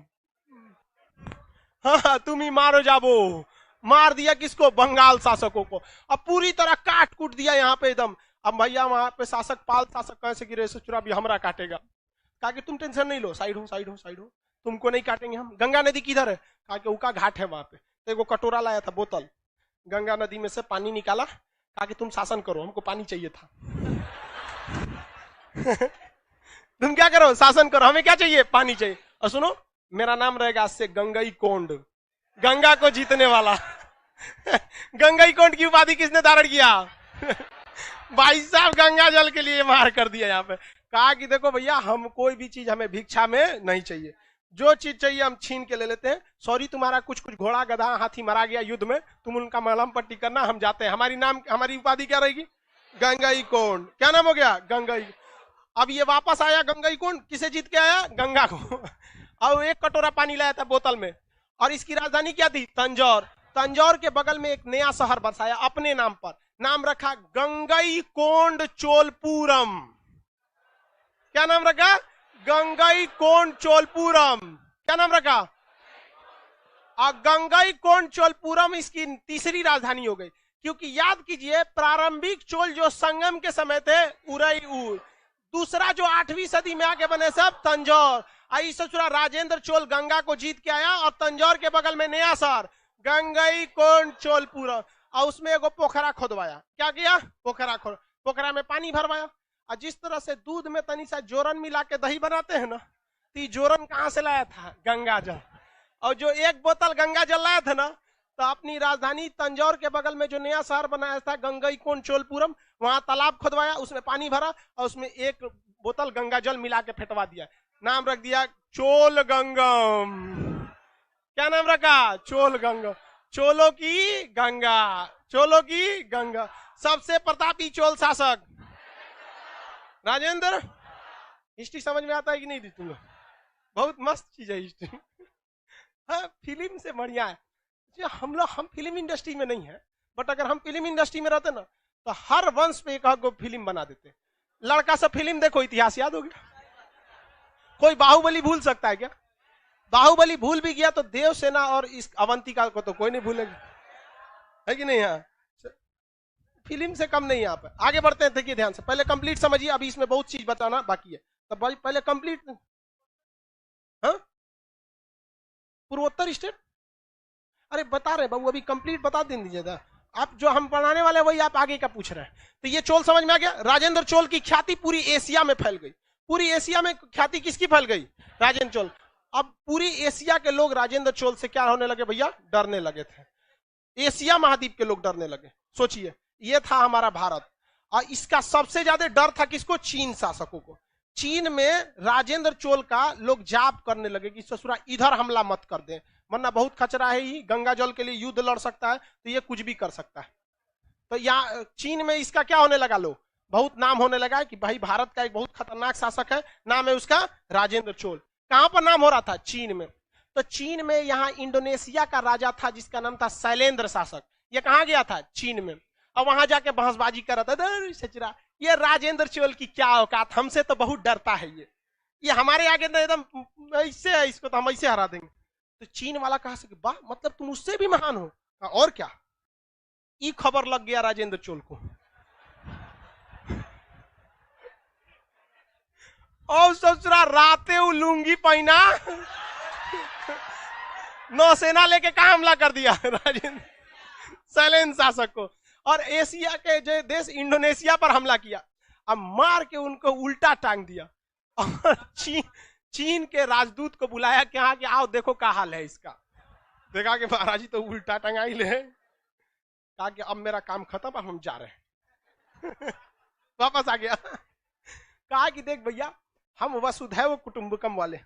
हाँ तुम ही मारो जाबो। मार दिया किसको? बंगाल शासकों को। अब पूरी तरह काट कूट दिया यहाँ पे एकदम। अब भैया वहां पे शासक पाल शासक कैसे गिरे? सचुरा भी हमरा काटेगा। कहा कि तुम टेंशन नहीं लो, साइड हो साइड हो साइड हो, तुमको नहीं काटेंगे हम। गंगा नदी किधर है? कहा कि उका घाट है वहां पे। तो एगो कटोरा लाया था, बोतल, गंगा नदी में से पानी निकाला। कहा कि तुम शासन करो, हमको पानी चाहिए था। तुम क्या करो? शासन करो, हमें क्या चाहिए? पानी चाहिए। और सुनो, मेरा नाम रहेगा आज से गंगई कोंड, गंगा को जीतने वाला। गंगई कोंड की उपाधि किसने धारण किया? भाई साहब गंगा जल के लिए मार कर दिया यहाँ पे। कहा कि देखो भैया, हम कोई भी चीज हमें भिक्षा में नहीं चाहिए, जो चीज चाहिए हम छीन के ले लेते हैं। सॉरी तुम्हारा कुछ कुछ घोड़ा गधा हाथी मरा गया युद्ध में, तुम उनका मलहम पट्टी करना, हम जाते हैं। हमारी उपाधि क्या रहेगी? गंगाई कोंड। क्या नाम हो गया? गंगाई। अब ये वापस आया गंगाई कोंड, किसे जीत के आया? गंगा को। और एक कटोरा पानी लाया था बोतल में। और इसकी राजधानी क्या थी? तंजौर। तंजौर के बगल में एक नया शहर बसाया अपने नाम पर, नाम रखा गंगाई कोंड चोलपुरम। क्या नाम रखा? गंगाई कोंड चोलपुरम। क्या नाम रखा? गंगाई कोंड चोलपुरम इसकी तीसरी राजधानी हो गई, क्योंकि याद कीजिए प्रारंभिक चोल जो संगम के समय थे उरईउर, दूसरा जो 8वीं सदी में आके बने सब तंजौर। आई ससुरा राजेंद्र चोल गंगा को जीत के आया और तंजौर के बगल में नया शहर गंगाई कोंड चोलपुरम, और उसमें एगो पोखरा खोदवाया। क्या किया? पोखरा में पानी भरवाया। और जिस तरह से दूध में तनी सा जोरन मिला के दही बनाते हैं ना, तो जोरन कहां से लाया था? गंगा जल। और जो एक बोतल गंगा जल लाया था ना, तो अपनी राजधानी तंजौर के बगल में जो नया शहर बनाया था गंगाई कोंड चोलपुरम, वहां तालाब खोदवाया, उसमें पानी भरा और उसमें एक बोतल गंगा जल मिला के फेंटवा दिया। नाम रख दिया चोल गंगम। क्या नाम रखा? चोल गंगा। चोलों की गंगा, चोलों की गंगा। सबसे प्रतापी चोल शासक राजेंद्र। हिस्ट्री समझ में आता है कि नहीं? तुम लोग बहुत मस्त चीज है हिस्ट्री। हाँ, फिल्म से बढ़िया है। हम फिल्म इंडस्ट्री में नहीं है, बट अगर हम फिल्म इंडस्ट्री में रहते ना, तो हर वंश पे एक को फिल्म बना देते। लड़का सब फिल्म देखो, इतिहास याद हो गया। कोई बाहुबली भूल सकता है क्या? बाहुबली भूल भी गया तो देवसेना और इस अवंतिका को तो कोई नहीं भूलेगा, है कि नहीं? हाँ, फिल्म से कम नहीं है। आप आगे बढ़ते हैं, देखिए ध्यान से, पहले कंप्लीट समझिए, अभी इसमें बहुत चीज बताना बाकी है। तो पहले कंप्लीट। हाँ, पूर्वोत्तर स्टेट, अरे बता रहे बाबू, अभी कंप्लीट बता दीजिए। आप जो हम पढ़ाने वाले वही आप आगे का पूछ रहे हैं। तो ये चोल समझ में आ गया। राजेंद्र चोल की ख्याति पूरी एशिया में फैल गई। पूरी एशिया में ख्याति किसकी फैल गई? राजेंद्र चोल। अब पूरी एशिया के लोग राजेंद्र चोल से क्या होने लगे भैया? डरने लगे थे। एशिया महाद्वीप के लोग डरने लगे। सोचिए, ये था हमारा भारत, और इसका सबसे ज्यादा डर था किसको? चीन शासकों को। चीन में राजेंद्र चोल का लोग जाप करने लगे कि ससुरा इधर हमला मत कर दे, वरना बहुत खतरा है, ही गंगा जल के लिए युद्ध लड़ सकता है, तो ये कुछ भी कर सकता है। तो यहाँ चीन में इसका क्या होने लगा? लोग बहुत नाम होने लगा है कि भाई भारत का एक बहुत खतरनाक शासक है, नाम है उसका राजेंद्र चोल। कहां पर नाम हो रहा था? चीन में। तो चीन में यहाँ इंडोनेशिया का राजा था जिसका नाम था शैलेंद्र शासक। ये कहां गया था? चीन में। और वहां जाके बहसबाजी कर रहा था, सचरा ये राजेंद्र चोल की क्या औकात, हमसे तो बहुत डरता है, ये हमारे आगे तो एकदम ऐसे है, इसको तो हम ऐसे हरा देंगे। तो चीन वाला कहा कि वाह, मतलब तुम उससे भी महान हो? और क्या? ये खबर लग गया राजेंद्र चोल को। और ससुरा राते लुंगी पहना नौसेना लेके कहां हमला कर दिया? राजेंद्र शैलेंद्र शासक को। और एशिया के जो देश इंडोनेशिया पर हमला किया, अब मार के उनको उल्टा टांग दिया। और चीन के राजदूत को बुलाया कि हाँ कि आओ देखो क्या हाल है इसका। देखा कि महाराज जी तो उल्टा टंगा ही ले। कहा कि अब मेरा काम खत्म, अब हम जा रहे हैं। वापस आ गया। कहा कि देख भैया, हम वसुधैव कुटुंबकम वाले,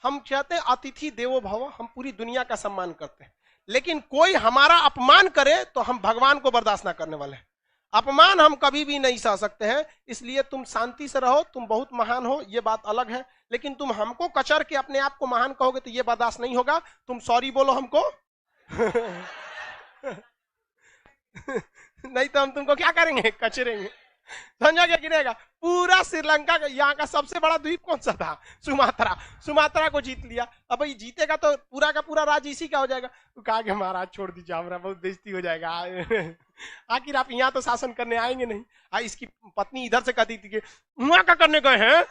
हम कहते हैं अतिथि देवो भव, हम पूरी दुनिया का सम्मान करते हैं, लेकिन कोई हमारा अपमान करे तो हम भगवान को बर्दाश्त ना करने वाले हैं। अपमान हम कभी भी नहीं सह सकते हैं, इसलिए तुम शांति से रहो। तुम बहुत महान हो, ये बात अलग है, लेकिन तुम हमको कचर के अपने आप को महान कहोगे तो ये बर्दाश्त नहीं होगा। तुम सॉरी बोलो हमको। नहीं तो हम तुमको क्या करेंगे? कचरेंगे। समझा क्या? गिरेगा पूरा श्रीलंका का, यहाँ का सबसे बड़ा द्वीप कौन सा था? सुमात्रा। सुमात्रा को जीत लिया। अब भाई जीतेगा तो पूरा का पूरा राज्य इसी का हो जाएगा। तो कहा कि महाराज छोड़ दीजिए, हमारा बहुत बेइज्जती हो जाएगा। आखिर आप यहाँ तो शासन करने आएंगे नहीं। इसकी पत्नी इधर से कहती थी कि वहां क्या करने गए हैं?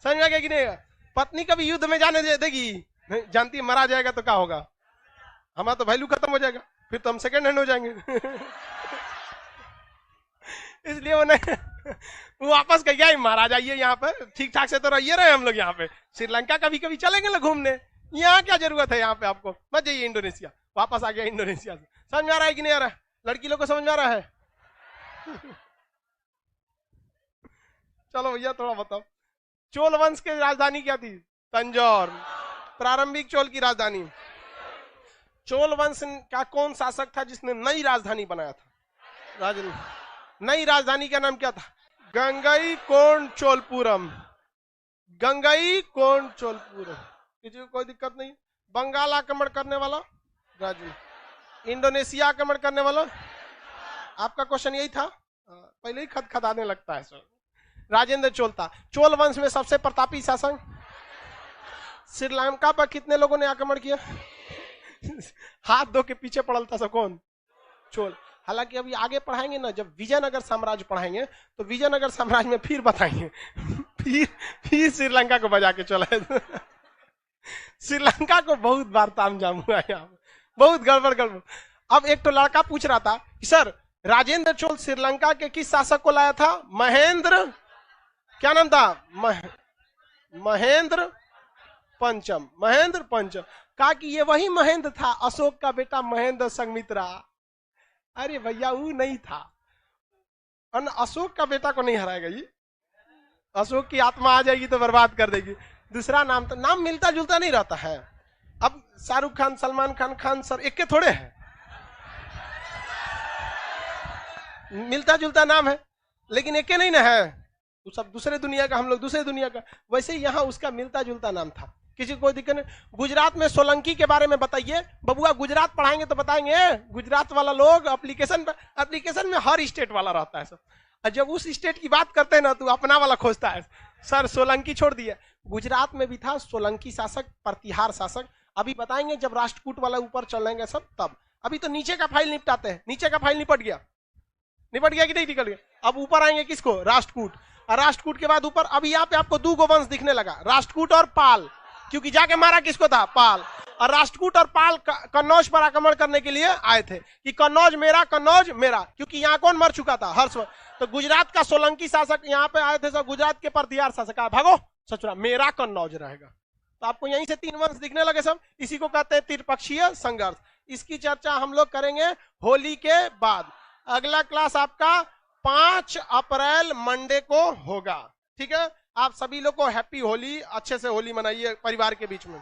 समझ गया कि नहीं? पत्नी कभी युद्ध में जाने देगी? जानती है मरा जाएगा तो क्या होगा? हमारा तो वैल्यू खत्म हो जाएगा, फिर तो हम सेकंड हैंड हो जाएंगे। इसलिए वो वापस कह गया, महाराज आइए यहाँ पर, ठीक ठाक से तो रहिए रहे हम लोग यहाँ पे। श्रीलंका कभी कभी चलेंगे ना घूमने, यहाँ क्या जरूरत है यहाँ पे आपको, मत जाइए इंडोनेशिया। वापस आ गया इंडोनेशिया से। समझ में आ रहा है कि नहीं आ रहा है? लड़की लोग को समझ में आ रहा है? चलो भैया थोड़ा बताओ। चोल वंश की राजधानी क्या थी? तंजौर। प्रारंभिक चोल की राजधानी। चोल वंश का कौन शासक था जिसने नई राजधानी बनाया था? नई राजधानी का नाम क्या था? गंगई कोंड चोलपुरम। गंगई कोंड चोलपुरम। किसी को कोई दिक्कत नहीं? बंगाल आक्रमण करने वाला राज्य, इंडोनेशिया आक्रमण करने वाला, आपका क्वेश्चन यही था? पहले ही खदखदाने लगता है सर। राजेंद्र चोल था। चोल वंश में सबसे प्रतापी शासक। श्रीलंका पर कितने लोगों ने आक्रमण किया? हाथ धो के पीछे पड़ल था कौन? चोल। हालांकि अभी आगे पढ़ाएंगे ना, जब विजयनगर साम्राज्य पढ़ाएंगे तो विजयनगर साम्राज्य में फिर बताएंगे। फिर श्रीलंका को बजा के चला। श्रीलंका को बहुत बार तामझाम हुआ यहाँ, बहुत गड़बड़ गड़बड़। अब एक तो लड़का पूछ रहा था कि सर राजेंद्र चोल श्रीलंका के किस शासक को लाया था? महेंद्र, क्या नाम था? महेंद्र पंचम। महेंद्र पंचम। कहा कि ये वही महेंद्र था, अशोक का बेटा महेंद्र संघमित्रा। अरे भैया वो नहीं था, अशोक का बेटा को नहीं हराएगा ये। अशोक की आत्मा आ जाएगी तो बर्बाद कर देगी। दूसरा नाम तो नाम मिलता जुलता नहीं रहता है। अब शाहरुख खान, सलमान खान सर एक के थोड़े हैं, मिलता जुलता नाम है लेकिन एक के नहीं ना है। तो सब दूसरे दुनिया का, हम लोग दूसरे दुनिया का। वैसे ही यहाँ उसका मिलता जुलता नाम था। किसी को कोई दिक्कत नहीं? गुजरात में सोलंकी के बारे में बताइए। बबुआ गुजरात पढ़ाएंगे तो बताएंगे। गुजरात वाला लोग एप्लीकेशन में हर स्टेट वाला रहता है सर, और जब उस स्टेट की बात करते हैं ना तो अपना वाला खोजता है। सर सोलंकी छोड़ दिया। गुजरात में भी था सोलंकी शासक, प्रतिहार शासक। अभी बताएंगे जब राष्ट्रकूट वाला ऊपर चलेंगे सब तब। अभी तो नीचे का फाइल निपटाते हैं। नीचे का फाइल निपट गया कि नहीं निकल गया? अब ऊपर आएंगे किसको? राष्ट्रकूट। और राष्ट्रकूट के बाद ऊपर अभी यहाँ पे आपको दो गो वंश दिखने लगा, राष्ट्रकूट और पाल, क्योंकि जाके मारा किसको था? पाल। और राष्ट्रकूट और पाल कन्नौज पर आक्रमण करने के लिए आए थे कि कन्नौज मेरा, क्योंकि यहाँ कौन मर चुका था? हर्षवर्धन। तो गुजरात का सोलंकी शासक यहाँ पे आए थे सब, गुजरात के प्रतिहार शासक भागो सचुरा, मेरा कन्नौज रहेगा। तो आपको यहीं से तीन वंश दिखने लगे सब। इसी को कहते हैं त्रिपक्षीय संघर्ष। इसकी चर्चा हम लोग करेंगे होली के बाद। अगला क्लास आपका 5 अप्रैल मंडे को होगा। ठीक है, आप सभी लोग को हैप्पी होली, अच्छे से होली मनाइए परिवार के बीच में।